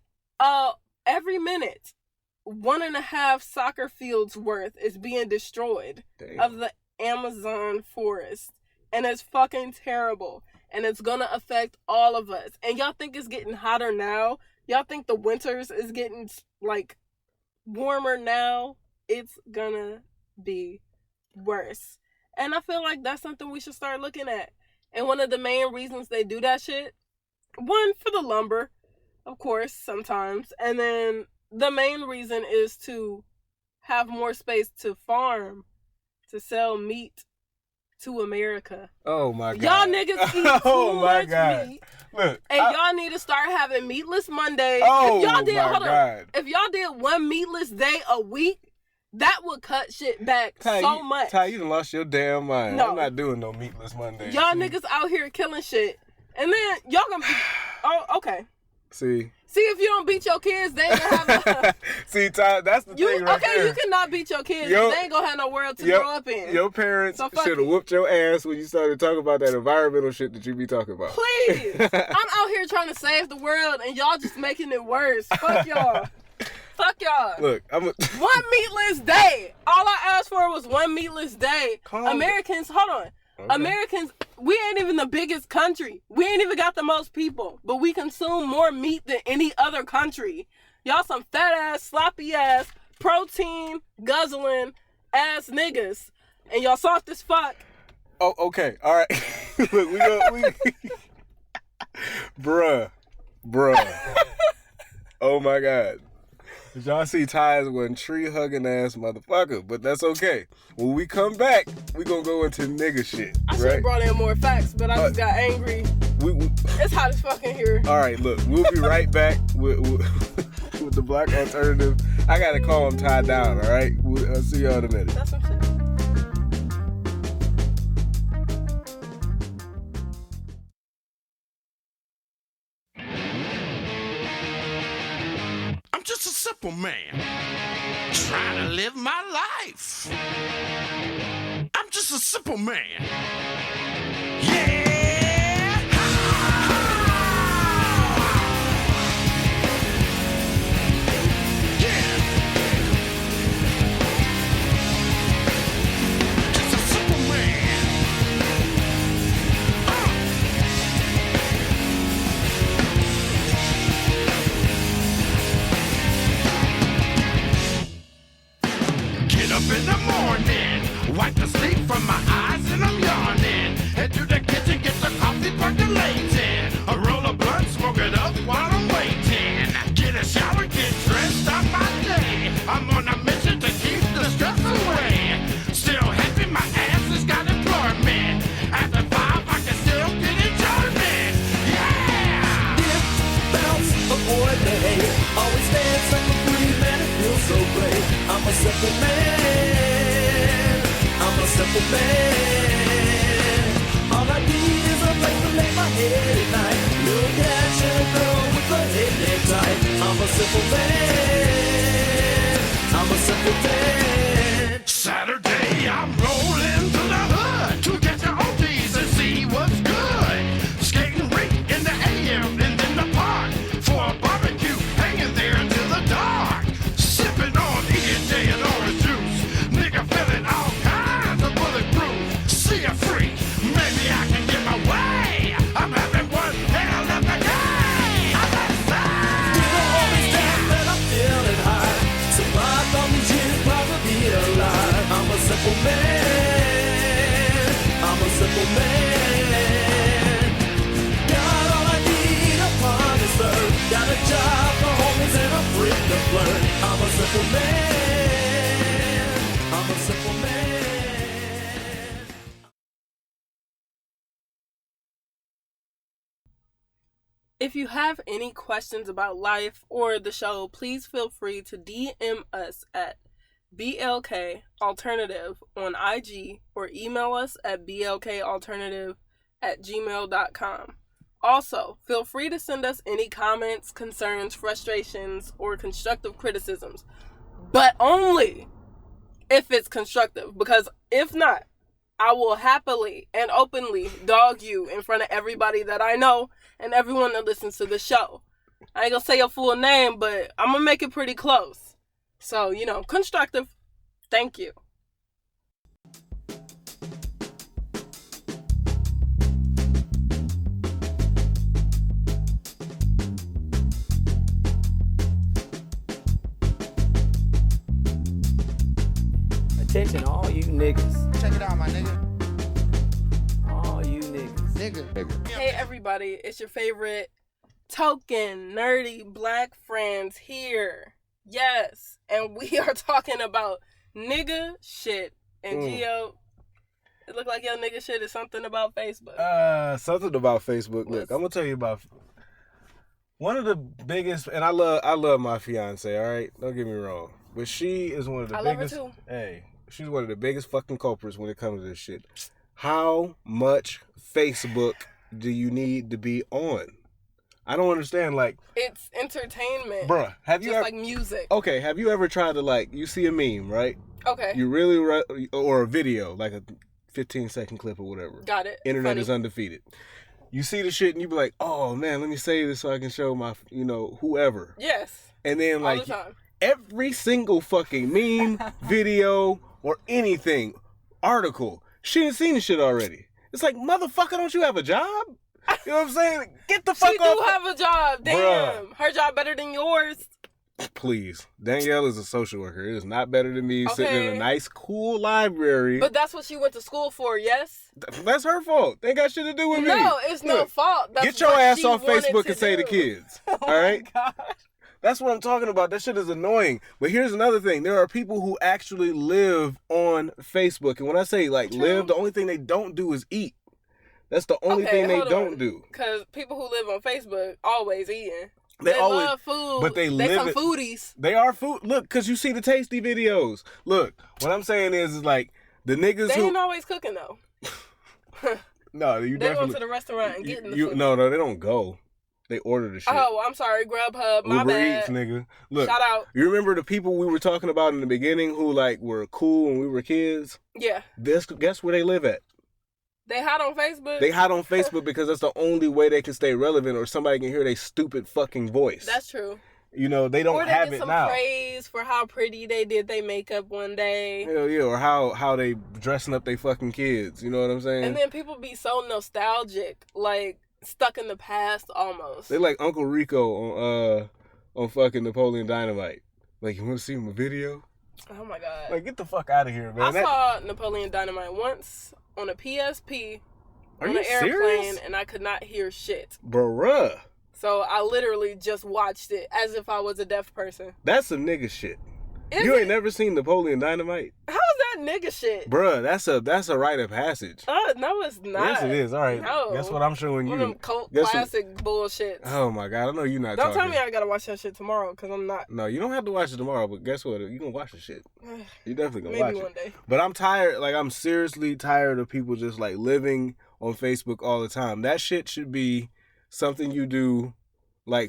Every minute, 1.5 soccer fields worth is being destroyed. Damn. Of the Amazon forest. And it's fucking terrible. And it's gonna affect all of us. And y'all think it's getting hotter now? Y'all think the winters is getting, like, warmer now? It's gonna be worse. And I feel like that's something we should start looking at. And one of the main reasons they do that shit, one, for the lumber, of course, sometimes. And then the main reason is to have more space to farm, to sell meat to America. Oh my God. Y'all niggas eat too much meat. Look, and y'all need to start having meatless Mondays. Oh if y'all did, my God. If y'all did one meatless day a week, that would cut shit back so much. Ty, you done lost your damn mind. No. I'm not doing no meatless Mondays. Y'all niggas out here killing shit. And then y'all gonna be... Oh, okay. See, if you don't beat your kids, they ain't gonna have a... See, Ty, that's the thing right there. Okay, you cannot beat your kids. They ain't gonna have no world to grow up in. Your parents should have whooped your ass when you started talking about that environmental shit that you be talking about. Please. I'm out here trying to save the world, and y'all just making it worse. Fuck y'all. Fuck y'all. Look, one meatless day. All I asked for was one meatless day. Americans, hold on. Okay. Americans, we ain't even the biggest country. We ain't even got the most people. But we consume more meat than any other country. Y'all some fat ass, sloppy ass, protein guzzling ass niggas. And y'all soft as fuck. Oh, okay. All right. Look, we Bruh. Oh my God. Y'all see Ty as one tree-hugging ass motherfucker, but that's okay. When we come back, we gonna go into nigga shit, I should have brought in more facts, but I just got angry. It's hot as fuck in here. All right, look, we'll be right back with the Black Alternative. I gotta calm Ty down, all right? I'll see y'all in a minute. That's what I'm saying. I'm just a simple man trying to live my life. I'm just a simple man. Yeah. Just a simple man. Get up in the morning, wipe the sleep from my eyes and I'm yawning. Head to the kitchen, get the coffee percolating. A roll of blunt, smoke it up while I'm waiting. Get a shower, get dressed, start my day. I'm on a mission to keep the stress away. Still happy, my ass has got employment. After 5, I can still get enjoyment. Yeah! Dip, bounce, avoid the hate. Always dance like a free man, it feels so great. I'm a simple man. I'm a simple man. All I need is a place to lay my head at night. Little cash and a girl with a head necktie. I'm a simple man. I'm a simple man. Saturday, I'm rolling to the hood to get the oldies and see what's good. Skating rink in the AM and then the park for a barbecue, hanging there until the dark. Sipping on E&J and orange juice, nigga feeling all kinds of bulletproof. See a freak, maybe I can get my way. I'm having one hell of a day. I'm outside. People always doubt that I'm I'm a simple man. I'm a simple man. If you have any questions about life or the show, please feel free to DM us at BLK Alternative on IG or email us at blkalternative@gmail.com. Also, feel free to send us any comments, concerns, frustrations, or constructive criticisms, but only if it's constructive, because if not, I will happily and openly dog you in front of everybody that I know and everyone that listens to the show. I ain't gonna say your full name, but I'm gonna make it pretty close. So, constructive. Thank you. Attention, all you niggas. Check it out, my nigga. All you niggas. Nigga. Hey everybody, it's your favorite token nerdy black friends here. Yes, and we are talking about nigga shit. And Gio, it looked like your nigga shit is something about Facebook. Something about Facebook. Look, I'm gonna tell you about one of the biggest, and I love my fiance. All right, don't get me wrong, but she is one of the biggest. Love her too. Hey, she's one of the biggest fucking culprits when it comes to this shit. How much Facebook do you need to be on? I don't understand. Like, It's entertainment. bruh, have you Just ever? like music. Okay, have you ever tried to you see a meme, right? Okay. You really or a video, like a 15-second clip or whatever. Got it. Internet Funny. is undefeated. You see the shit and you be like, oh man, let me save this so I can show my, whoever. Yes. And then All like the time. every single fucking meme, video, or anything, article, she ain't seen the shit already. It's like, motherfucker, don't you have a job? You know what I'm saying? Get the fuck She off. do have a job. Damn. Bruh. Her job better than yours. Please. Danielle is a social worker. It is not better than me sitting in a Okay. nice, cool library. But that's what she went to school for, yes? That's her fault. They ain't got shit to do with me. No, it's no Look, fault. That's get your what ass she off wanted Facebook to and say to do. kids. Oh All my right? God. That's what I'm talking about. That shit is annoying. But here's another thing. There are people who actually live on Facebook. And when I say live, the only thing they don't do is eat. That's the only thing they don't do. Because people who live on Facebook always eating. They always love food. but they some live foodies. They are food. Look, because you see the tasty videos. Look, what I'm saying is like the niggas They who ain't always cooking though. no, you They go definitely to the restaurant and getting the food. no, they don't go. They order the shit. Oh, I'm sorry, Grubhub. My Uber bad. Eats, nigga. Look, Shout out. you remember the people we were talking about in the beginning who were cool when we were kids? Yeah. Guess where they live at? They hot on Facebook. They hide on Facebook because that's the only way they can stay relevant or somebody can hear their stupid fucking voice. That's true. They don't Or they have get it some now. praise for how pretty they did their makeup one day. Hell yeah, or how they dressing up their fucking kids. You know what I'm saying? And then people be so nostalgic, like stuck in the past almost. They like Uncle Rico on fucking Napoleon Dynamite. Like, you want to see him a video? Oh my God. Like, get the fuck out of here, man. I saw Napoleon Dynamite once on a PSP Are on you an airplane, serious? and I could not hear shit. Bruh. So I literally just watched it as if I was a deaf person. That's some nigga shit. Is You it? ain't never seen Napoleon Dynamite? How's that nigga shit? Bruh, that's a rite of passage. No, it's not. Yes, it is. All right. No. Guess what I'm showing One you? of them cult Guess what- classic bullshit. Oh my God, I know you're not Don't talking. tell me I gotta watch that shit tomorrow, because I'm not. No, you don't have to watch it tomorrow, but guess what? You gonna watch the shit. You definitely gonna Maybe watch one it. day. But I'm tired, I'm seriously tired of people just living on Facebook all the time. That shit should be something you do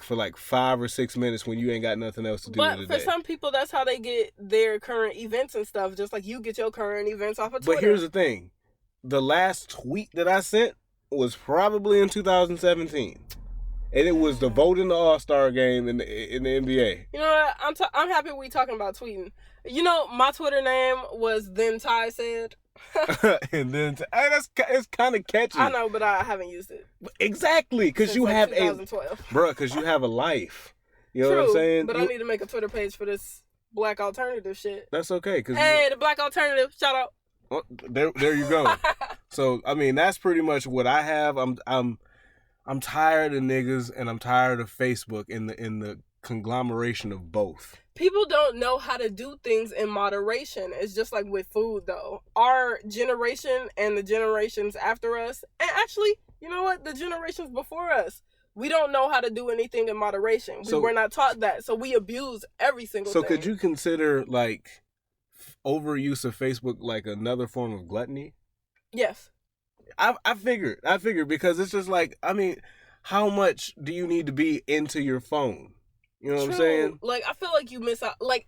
for 5 or 6 minutes when you ain't got nothing else to do But with for the day. some people, that's how they get their current events and stuff, just like you get your current events off of Twitter. But here's the thing. The last tweet that I sent was probably in 2017. And it was the vote in the All-Star game in the NBA. You know what? I'm happy we talking about tweeting. You know, my Twitter name was Then Tai Said. And then, it's kind of catchy. I know, but I haven't used it. Exactly, because since, you have 2012. because you have a life. You know True, what I'm saying? but I need to make a Twitter page for this Black Alternative shit. That's okay, cause Hey, the Black Alternative, shout out. there you go. So I mean, that's pretty much what I have. I'm tired of niggas and I'm tired of Facebook in the conglomeration of both. People don't know how to do things in moderation. It's just like with food, though. Our generation and the generations after us, and actually, you know what? The generations before us, we don't know how to do anything in moderation. We were not taught that, so we abuse every single thing. So could you consider, like, overuse of Facebook like another form of gluttony? Yes. I figured because it's just like, I mean, how much do you need to be into your phone? You know what I'm saying? Like, I feel like you miss out. Like,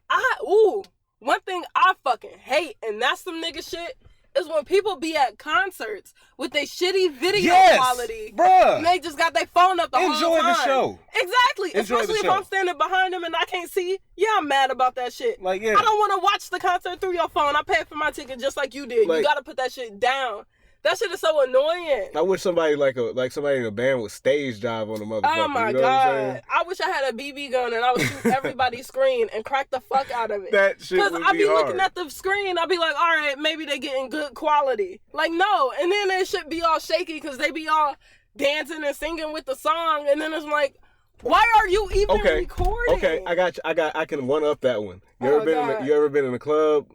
one thing I fucking hate, and that's some nigga shit, is when people be at concerts with their shitty video quality. Bruh. And they just got their phone up the whole time. Enjoy the show. Exactly. Especially if I'm standing behind them and I can't see. Yeah, I'm mad about that shit. Like, yeah. I don't want to watch the concert through your phone. I paid for my ticket just like you did. Like, you got to put that shit down. That shit is so annoying. I wish somebody like somebody in a band would stage dive on the motherfucker. Oh my God. I wish I had a BB gun and I would shoot everybody's screen and crack the fuck out of it. That shit would be hard. Because I'd be looking at the screen, I'd be like, all right, maybe they getting good quality. Like, no. And then they should be all shaky because they be all dancing and singing with the song. And then it's like, why are you even recording? Okay, I can one up that one. You ever been in a club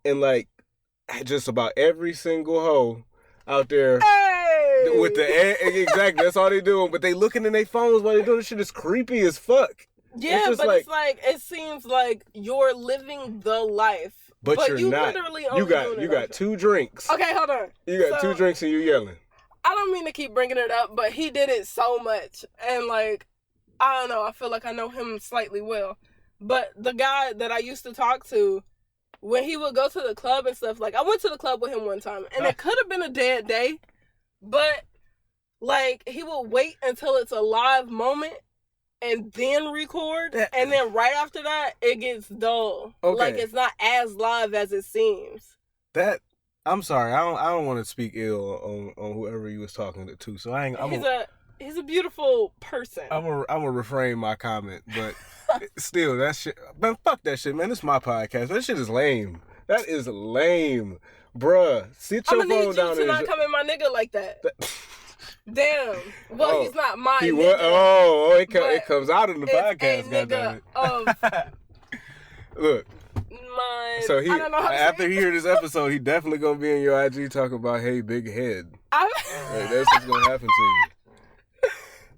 and like just about every single hoe out there with exactly, that's all they doing, but they looking in their phones while they doing this shit. Is creepy as fuck. Yeah, but it's like it seems like you're living the life, but you're not. Literally you got 2 drinks. Okay, hold on. You got 2 drinks and you yelling. I don't mean to keep bringing it up, but he did it so much, and like I don't know. I feel like I know him slightly well, but the guy that I used to talk to, when he would go to the club and stuff, like, I went to the club with him one time, and it could have been a dead day, but, like, he would wait until it's a live moment and then record, and then right after that, it gets dull. Okay. Like, it's not as live as it seems. I'm sorry, I don't want to speak ill on whoever you was talking to, so I ain't... He's a beautiful person. I'm gonna refrain my comment, but still, that shit, man, fuck that shit, man. This is my podcast. That shit is lame. That is lame, bruh. Sit your phone down. I'm gonna need you to not come in my nigga like that. Damn. Well, he's not my nigga. It comes out in the podcast, goddammit. Look. So after he hear this episode, he definitely gonna be in your IG talking about, hey, big head. That's what's gonna happen to you.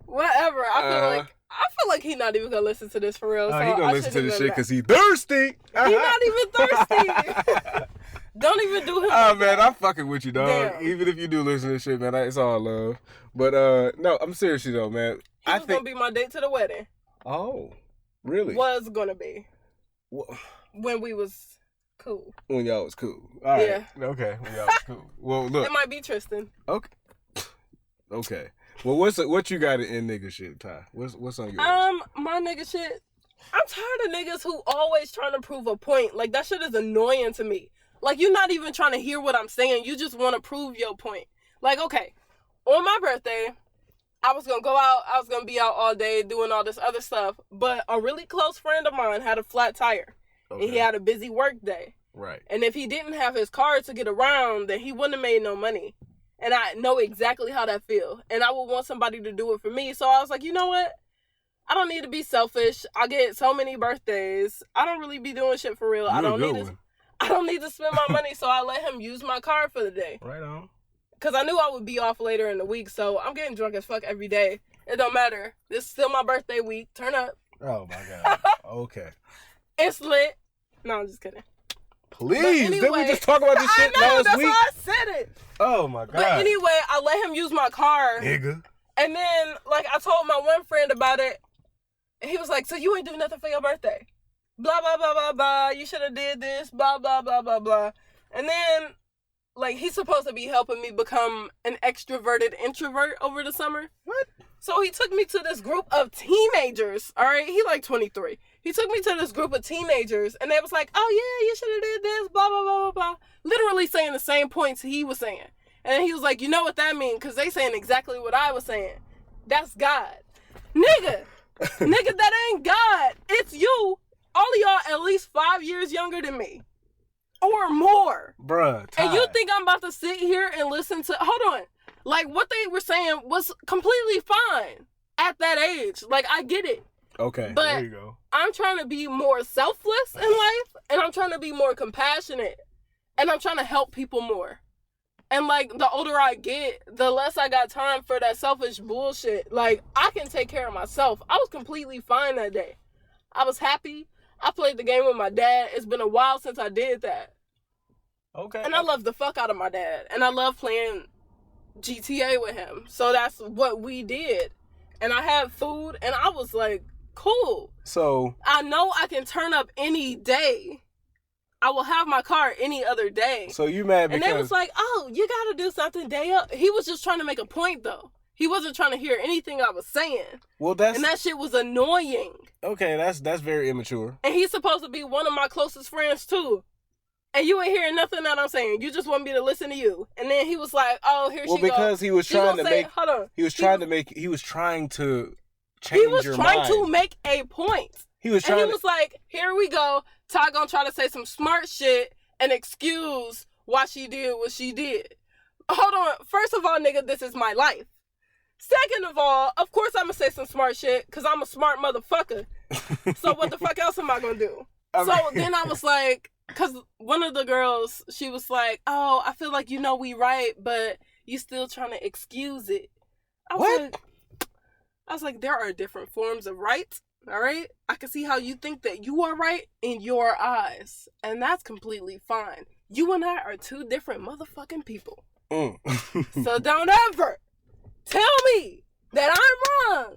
Whatever. I feel like he's not even gonna listen to this for real. So he gonna listen to this shit because he's thirsty. He's not even thirsty. Don't even do him. Oh man, I'm fucking with you, dog. Damn. Even if you do listen to this shit, man, it's all love. But no, I'm seriously though, man. He was gonna be my date to the wedding. Oh, really? Was gonna be. When we was cool. When y'all was cool. All right. Yeah. Okay. When y'all was cool. Well, look. It might be Tristan. Okay. Okay. Well, what you got in nigga shit, Ty? What's on your my nigga shit? I'm tired of niggas who always trying to prove a point. Like, that shit is annoying to me. Like, you're not even trying to hear what I'm saying. You just want to prove your point. Like, okay, on my birthday, I was going to go out. I was going to be out all day doing all this other stuff. But a really close friend of mine had a flat tire. Okay. And he had a busy work day. Right. And if he didn't have his car to get around, then he wouldn't have made no money. And I know exactly how that feels. And I would want somebody to do it for me. So I was like, you know what? I don't need to be selfish. I get so many birthdays. I don't really be doing shit for real. I don't need to spend my money. So I let him use my car for the day. Right on. Because I knew I would be off later in the week. So I'm getting drunk as fuck every day. It don't matter. This is still my birthday week. Turn up. Oh, my God. Okay. It's lit. No, I'm just kidding. Please, anyway, didn't we just talk about this shit last week? That's why I said it. Oh my God. But anyway, I let him use my car. Nigga. And then, like, I told my one friend about it. And he was like, so you ain't do nothing for your birthday? Blah, blah, blah, blah, blah. You should have did this. Blah, blah, blah, blah, blah. And then, like, he's supposed to be helping me become an extroverted introvert over the summer. What? So he took me to this group of teenagers. All right? He like 23. He took me to this group of teenagers, and they was like, oh, yeah, you should have did this, blah, blah, blah, blah, blah. Literally saying the same points he was saying. And he was like, you know what that means? Because they saying exactly what I was saying. That's God. Nigga, that ain't God. It's you. All of y'all at least 5 years younger than me. Or more. Bruh, Ty. And you think I'm about to sit here and listen to... Hold on. Like, what they were saying was completely fine at that age. Like, I get it. Okay, But there you go. I'm trying to be more selfless in life, and I'm trying to be more compassionate, and I'm trying to help people more. And, like, the older I get, the less I got time for that selfish bullshit. Like, I can take care of myself. I was completely fine that day. I was happy. I played the game with my dad. It's been a while since I did that. Okay. And I love the fuck out of my dad. And I love playing GTA with him. So that's what we did. And I had food, and I was like, cool. So I know I can turn up any day. I will have my car any other day. So you mad because... And they was like, oh, you gotta do something day up. He was just trying to make a point, though. He wasn't trying to hear anything I was saying. Well, that's... And that shit was annoying. Okay, that's very immature. And he's supposed to be one of my closest friends, too. And you ain't hearing nothing that I'm saying. You just want me to listen to you. And then he was like, oh, here she goes. Well, because he was trying to make... Hold on. He was trying to change your mind. He was trying to make a point. He was trying and he was like, here we go. Ty gonna try to say some smart shit and excuse why she did what she did. Hold on. First of all, nigga, this is my life. Second of all, of course I'm gonna say some smart shit because I'm a smart motherfucker. So what the fuck else am I gonna do? So then I was like, because one of the girls, she was like, oh, I feel like we right, but you still trying to excuse it. I was like, there are different forms of right, all right? I can see how you think that you are right in your eyes, and that's completely fine. You and I are two different motherfucking people. So don't ever tell me that I'm wrong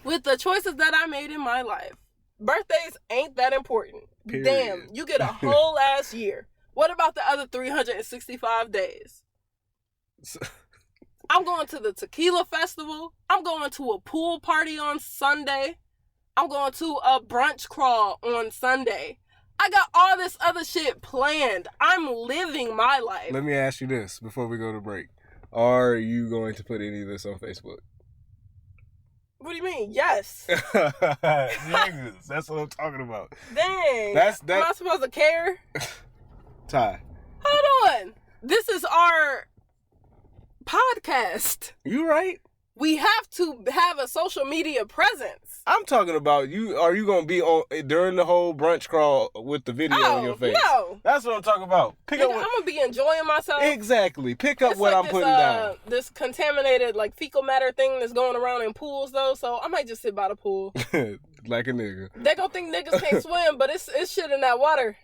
with the choices that I made in my life. Birthdays ain't that important. Period. Damn, you get a whole ass year. What about the other 365 days? I'm going to the tequila festival. I'm going to a pool party on Sunday. I'm going to a brunch crawl on Sunday. I got all this other shit planned. I'm living my life. Let me ask you this before we go to break. Are you going to put any of this on Facebook? What do you mean? Yes. Niggas, that's what I'm talking about. Dang. Am I supposed to care? Ty. Hold on. This is our podcast. You right. We have to have a social media presence. I'm talking about you. Are you going to be on during the whole brunch crawl with the video on your face? No. That's what I'm talking about. I'm going to be enjoying myself. Exactly. Pick up what I'm putting down. This contaminated fecal matter thing that's going around in pools though, so I might just sit by the pool. Like a nigga. They gonna think niggas can't swim, but it's shit in that water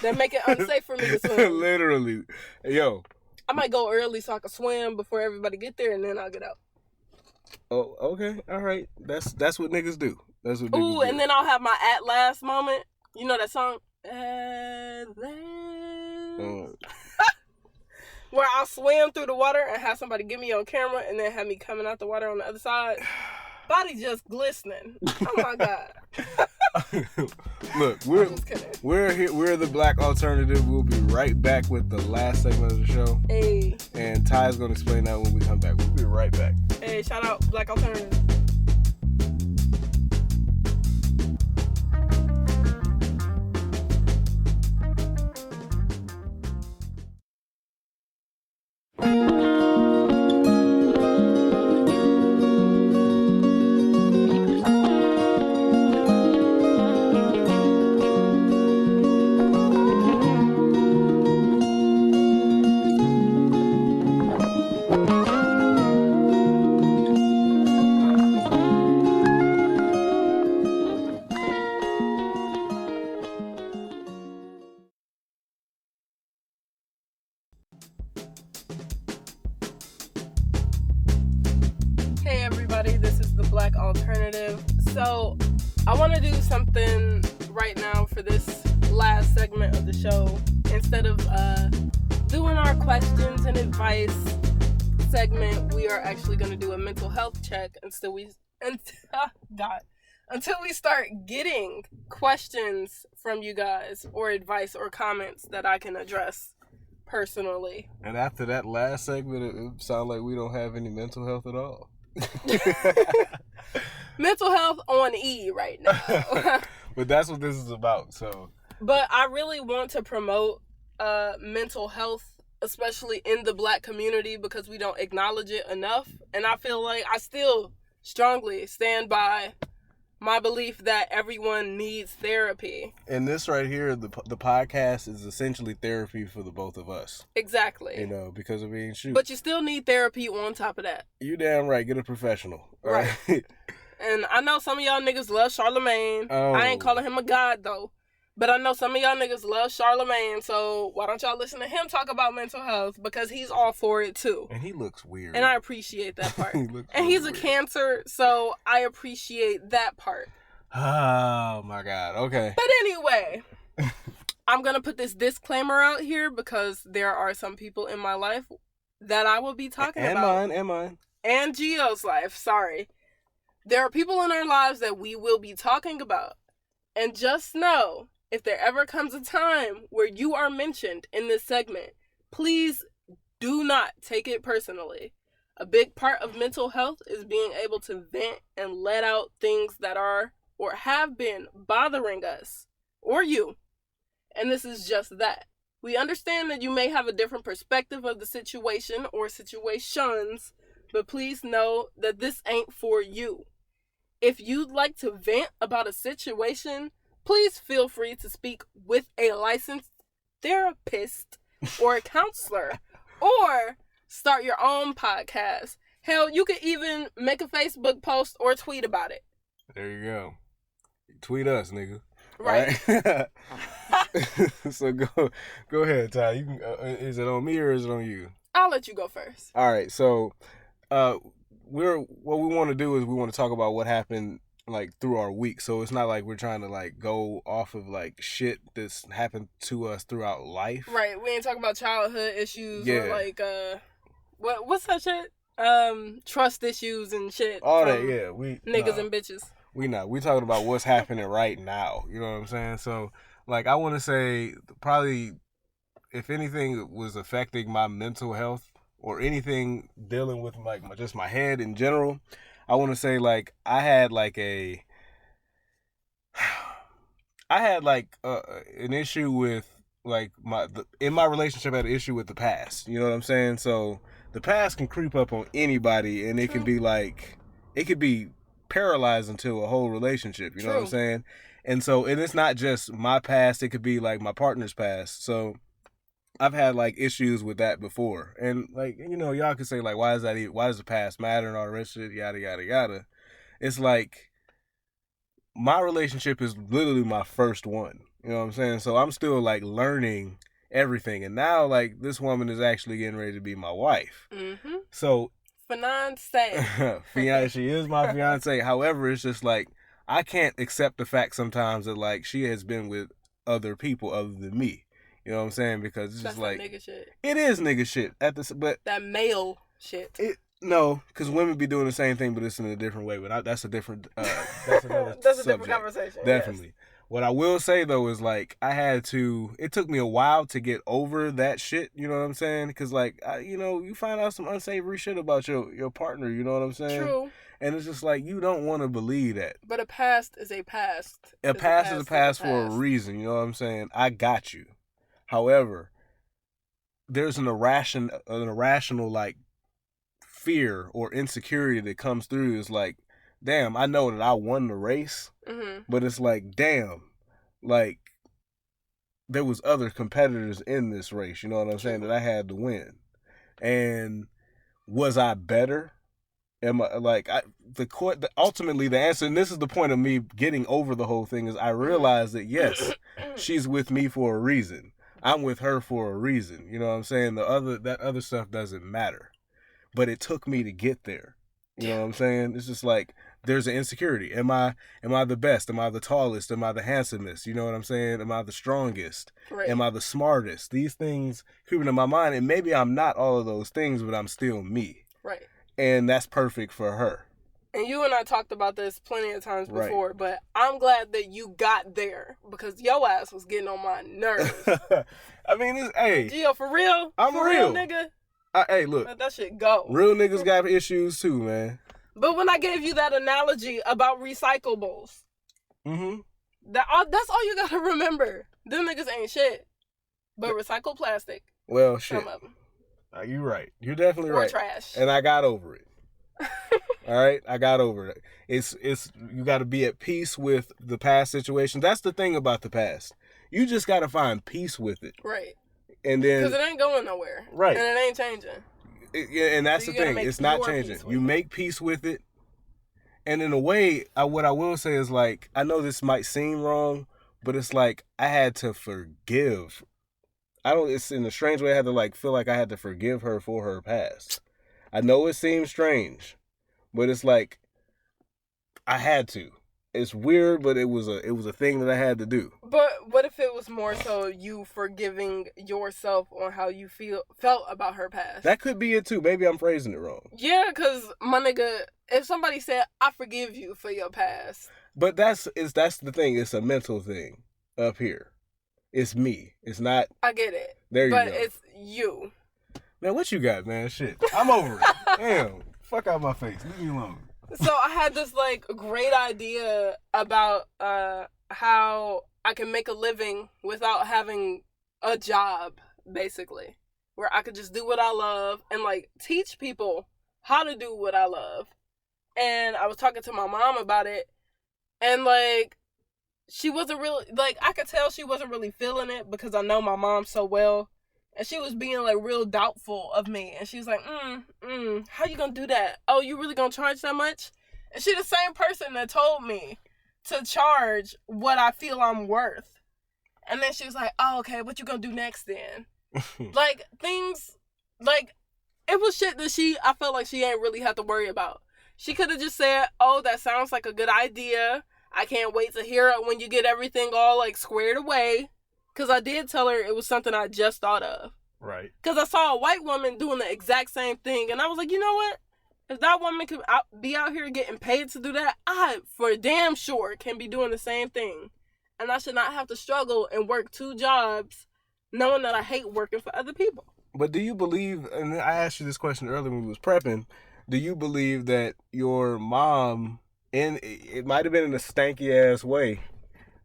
that make it unsafe for me to swim. Literally. Yo. I might go early so I can swim before everybody get there, and then I'll get out. Oh, okay. All right. That's what niggas do. That's what niggas do. And then I'll have my at last moment. You know that song? At last. Where I'll swim through the water and have somebody get me on camera and then have me coming out the water on the other side. Body just glistening. Oh my God. Look, we're here. We're the Black Alternative. We'll be right back with the last segment of the show. Hey. And Ty's gonna explain that when we come back. We'll be right back. Hey, shout out Black Alternative. Hey everybody, this is the Black Alternative. So, I want to do something right now for this last segment of the show. Instead of doing our questions and advice segment, we are actually going to do a mental health check until we start getting questions from you guys or advice or comments that I can address personally. And after that last segment, it sounds like we don't have any mental health at all. Mental health on E right now. But that's what this is about. So, but I really want to promote mental health, especially in the Black community, because we don't acknowledge it enough. And I feel like I still strongly stand by my belief that everyone needs therapy. And this right here, the podcast is essentially therapy for the both of us. Exactly. You know, because of being shoot. But you still need therapy on top of that. You damn right. Get a professional. Right. And I know some of y'all niggas love Charlemagne. Oh. I ain't calling him a god, though. But I know some of y'all niggas love Charlemagne, so why don't y'all listen to him talk about mental health? Because he's all for it, too. And he looks weird. And I appreciate that part. He looks and he's weird. a Cancer, so I appreciate that part. Oh, my God. Okay. But anyway, I'm going to put this disclaimer out here because there are some people in my life that I will be talking about. And mine. And Gio's life, sorry. There are people in our lives that we will be talking about. And just know, if there ever comes a time where you are mentioned in this segment, please do not take it personally. A big part of mental health is being able to vent and let out things that are or have been bothering us or you. And this is just that. We understand that you may have a different perspective of the situation or situations, but please know that this ain't for you. If you'd like to vent about a situation, please feel free to speak with a licensed therapist or a counselor, or start your own podcast. Hell, you could even make a Facebook post or tweet about it. There you go. Tweet us, nigga. Right. So go ahead, Ty. You can. Is it on me or is it on you? I'll let you go first. All right. So, what we want to do is we want to talk about what happened like through our week. So it's not like we're trying to like go off of like shit that's happened to us throughout life. Right. We ain't talking about childhood issues Yeah. or like what's that shit? Trust issues and shit. All from that, yeah. We niggas and bitches. We talking about what's happening right now. You know what I'm saying? So like I want to say probably if anything was affecting my mental health or anything dealing with like just my head in general, I want to say like I had an issue with like in my relationship I had an issue with the past. You know what I'm saying? So the past can creep up on anybody and it can be like it could be paralyzing to a whole relationship. You know what I'm saying? And it's not just my past, it could be like my partner's past. So I've had like issues with that before. And like, you know, y'all could say like, why does the past matter and all the rest of it, yada, yada, yada. It's like, my relationship is literally my first one. You know what I'm saying? So I'm still like learning everything. And now like this woman is actually getting ready to be my wife. Mm-hmm. So. Fiance. She is my fiance. However, it's just like, I can't accept the fact sometimes that like she has been with other people other than me. You know what I'm saying? Because it's just like nigga shit. It is nigga shit but that male shit. No, because women be doing the same thing, but it's in a different way. But that's a different. That's another. That's a subject. different conversation. Definitely. Yes. What I will say though is like it took me a while to get over that shit. You know what I'm saying? Because like you find out some unsavory shit about your partner. You know what I'm saying? True. And it's just like you don't want to believe that. But a past is a past. A past is a past for a reason. You know what I'm saying? I got you. However, there's an irrational like fear or insecurity that comes through. Is like, damn, I know that I won the race, but it's like, damn, like there was other competitors in this race. You know what I'm saying? That I had to win, and was I better? Am I like ultimately the answer, and this is the point of me getting over the whole thing, is I realized that yes, she's with me for a reason. I'm with her for a reason. You know what I'm saying? That other stuff doesn't matter. But it took me to get there. You know what I'm saying? It's just like there's an insecurity. Am I the best? Am I the tallest? Am I the handsomest? You know what I'm saying? Am I the strongest? Right. Am I the smartest? These things creeping in my mind, and maybe I'm not all of those things, but I'm still me. Right. And that's perfect for her. And you and I talked about this plenty of times before, but I'm glad that you got there because your ass was getting on my nerves. I mean, hey. Gio, for real? I'm for real. nigga? Hey, look. Let that shit go. Real niggas got issues too, man. But when I gave you that analogy about recyclables, that's all you gotta remember. Them niggas ain't shit, but recycle plastic. Well, shit. Some of them. You're right. You're definitely right. Or trash. And I got over it. All right, I got over it. It's you got to be at peace with the past situation. That's the thing about the past. You just got to find peace with it. Right. And then because it ain't going nowhere. Right. And it ain't changing. And that's So the you gotta thing. make It's not your changing. peace with You it. make peace with it. And in a way, what I will say is like, I know this might seem wrong, but it's like I had to forgive. It's in a strange way I had to like feel like I had to forgive her for her past. I know it seems strange, but it's like I had to. It's weird, but it was a thing that I had to do. But what if it was more so you forgiving yourself on how you felt about her past? That could be it too. Maybe I'm phrasing it wrong. Yeah, because my nigga, if somebody said, I forgive you for your past. But that's the thing. It's a mental thing up here. It's me. It's not. I get it. There you but go. But it's you. Man, what you got, man? Shit. I'm over it. Damn. Fuck out my face. Leave me alone. So I had this like great idea about how I can make a living without having a job, basically, where I could just do what I love and like teach people how to do what I love. And I was talking to my mom about it, and like she wasn't really like, I could tell she wasn't really feeling it because I know my mom so well. And she was being like real doubtful of me. And she was like, how you gonna do that? Oh, you really gonna charge that much? And she the same person that told me to charge what I feel I'm worth. And then she was like, oh, okay, what you gonna do next then? Like things, like it was shit that I felt like she ain't really have to worry about. She could have just said, oh, that sounds like a good idea. I can't wait to hear it when you get everything all like squared away. Because I did tell her it was something I just thought of. Right. Because I saw a white woman doing the exact same thing. And I was like, you know what? If that woman could be out here getting paid to do that, I, for damn sure, can be doing the same thing. And I should not have to struggle and work 2 jobs knowing that I hate working for other people. But do you believe, and I asked you this question earlier when we was prepping, do you believe that your mom, it might have been in a stanky-ass way,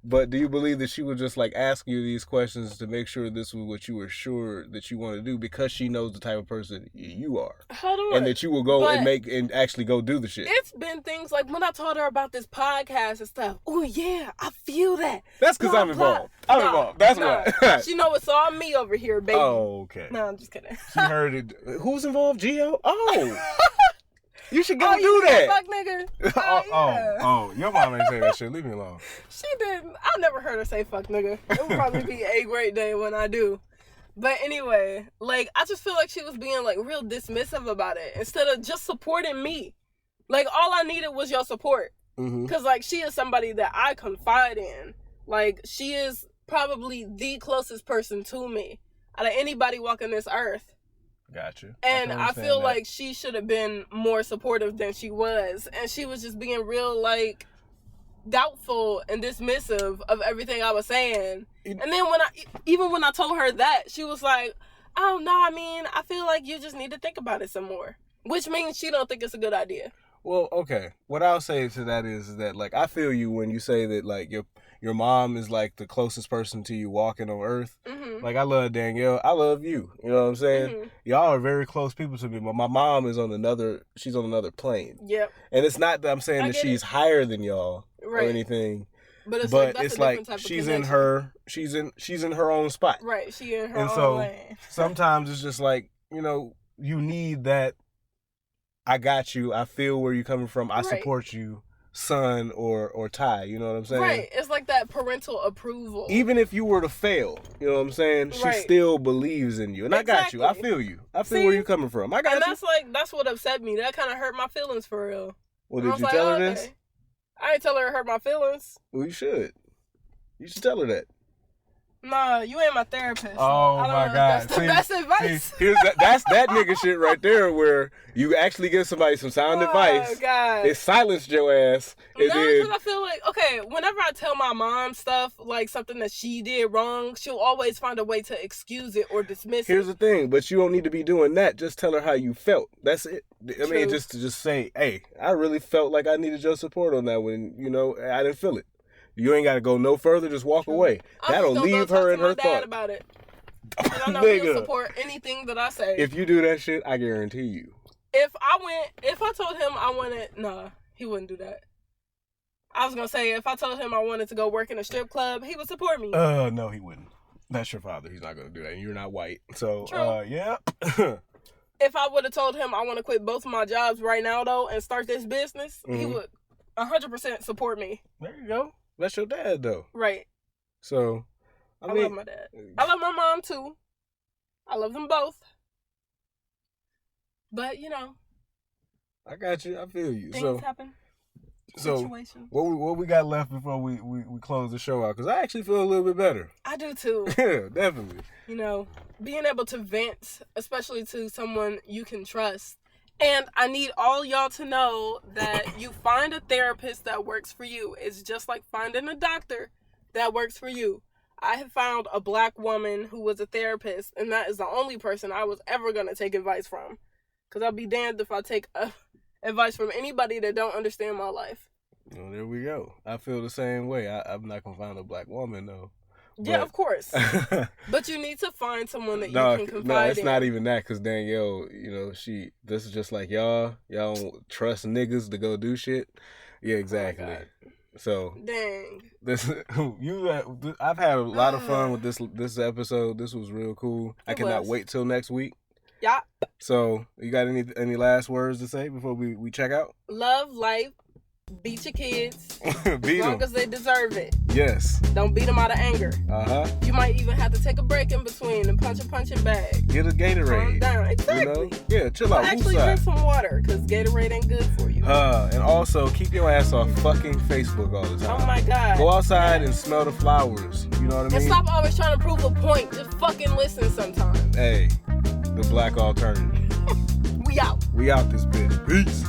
but do you believe that she would just like ask you these questions to make sure this was what you were sure that you want to do because she knows the type of person you are? Hold on. And that you will go and actually go do the shit. It's been things like when I told her about this podcast and stuff. Oh yeah, I feel that. That's because I'm involved. I'm involved. That's why. She know it's all me over here, baby. Oh, okay. No, I'm just kidding. She heard it. Who's involved? Gio? Oh. You should go Oh, do that. Fuck nigga. Oh, your mom ain't say that shit. Leave me alone. She didn't. I never heard her say fuck nigga. It would probably be a great day when I do. But anyway, like, I just feel like she was being like real dismissive about it instead of just supporting me. Like, all I needed was your support. Because, like, she is somebody that I confide in. Like, she is probably the closest person to me out of anybody walking this earth. Gotcha. And I feel like she should have been more supportive than she was. And she was just being real, like, doubtful and dismissive of everything I was saying. And then when I told her that, she was like, oh, no, I mean, I feel like you just need to think about it some more. Which means she don't think it's a good idea. Well, okay. What I'll say to that is that, like, I feel you when you say that, like, your mom is, like, the closest person to you walking on earth. Mm-hmm. Like, I love Danielle. I love you. You know what I'm saying? Mm-hmm. Y'all are very close people to me, but my mom is on another plane. Yep. And it's not that I'm saying that she's higher than y'all or anything. But it's like she's in her own spot. Right. She in her own lane. Sometimes it's just like, you know, you need that. I got you. I feel where you're coming from. I support you, son or Tai. You know what I'm saying? Right. It's like that parental approval. Even if you were to fail, you know what I'm saying? She still believes in you. And I got you. I feel you. I feel where you're coming from. I got you. And that's what upset me. That kind of hurt my feelings for real. Well, did you tell her this? I didn't tell her it hurt my feelings. Well, you should. You should tell her that. Nah, you ain't my therapist. Oh my God! That's the best advice. See, that's that nigga shit right there, where you actually give somebody some sound advice. Oh God! It silenced your ass. Because I feel like, okay, whenever I tell my mom stuff, like something that she did wrong, she'll always find a way to excuse it or dismiss it. Here's the thing, but you don't need to be doing that. Just tell her how you felt. That's it. I mean, just say, hey, I really felt like I needed your support on that when, you know, I didn't feel it. You ain't got to go no further. Just walk away. That'll leave her in her thought. About it. I know he'll support anything that I say. If you do that shit, I guarantee you, if I told him I wanted, nah, he wouldn't do that. I was gonna say, if I told him I wanted to go work in a strip club, he would support me. No, he wouldn't. That's your father. He's not gonna do that. And you're not white. So, True. yeah. If I would have told him I want to quit both of my jobs right now, though, and start this business, he would 100% support me. There you go. That's your dad, though. Right. So, I love my dad. I love my mom, too. I love them both. But, you know. I got you. I feel you. Things happen. So, what we got left before we close the show out? Because I actually feel a little bit better. I do, too. Yeah, definitely. You know, being able to vent, especially to someone you can trust. And I need all y'all to know that you find a therapist that works for you. It's just like finding a doctor that works for you. I have found a black woman who was a therapist, and that is the only person I was ever going to take advice from. Because I'll be damned if I take advice from anybody that don't understand my life. Well, there we go. I feel the same way. I'm not going to find a black woman, though. Yeah, of course. But you need to find someone that you can confide in. No, it's not even that, because Danielle, you know, this is just like y'all don't trust niggas to go do shit. Yeah, exactly. Oh, so dang. I've had a lot of fun with this episode. This was real cool. I cannot wait till next week. Yeah. So, you got any last words to say before we check out? Love life. Beat your kids. Beat as long them. as they deserve it. Yes. Don't beat them out of anger. You might even have to take a break in between and punch a bag. Get a Gatorade. Calm down. Exactly. You know? Yeah, chill out. Actually, drink some water, because Gatorade ain't good for you. And also, keep your ass off fucking Facebook all the time. Oh my God. Go outside and smell the flowers. You know what I mean? And stop always trying to prove a point. Just fucking listen sometimes. Hey, the black alternative. We out. We out this bitch. Peace.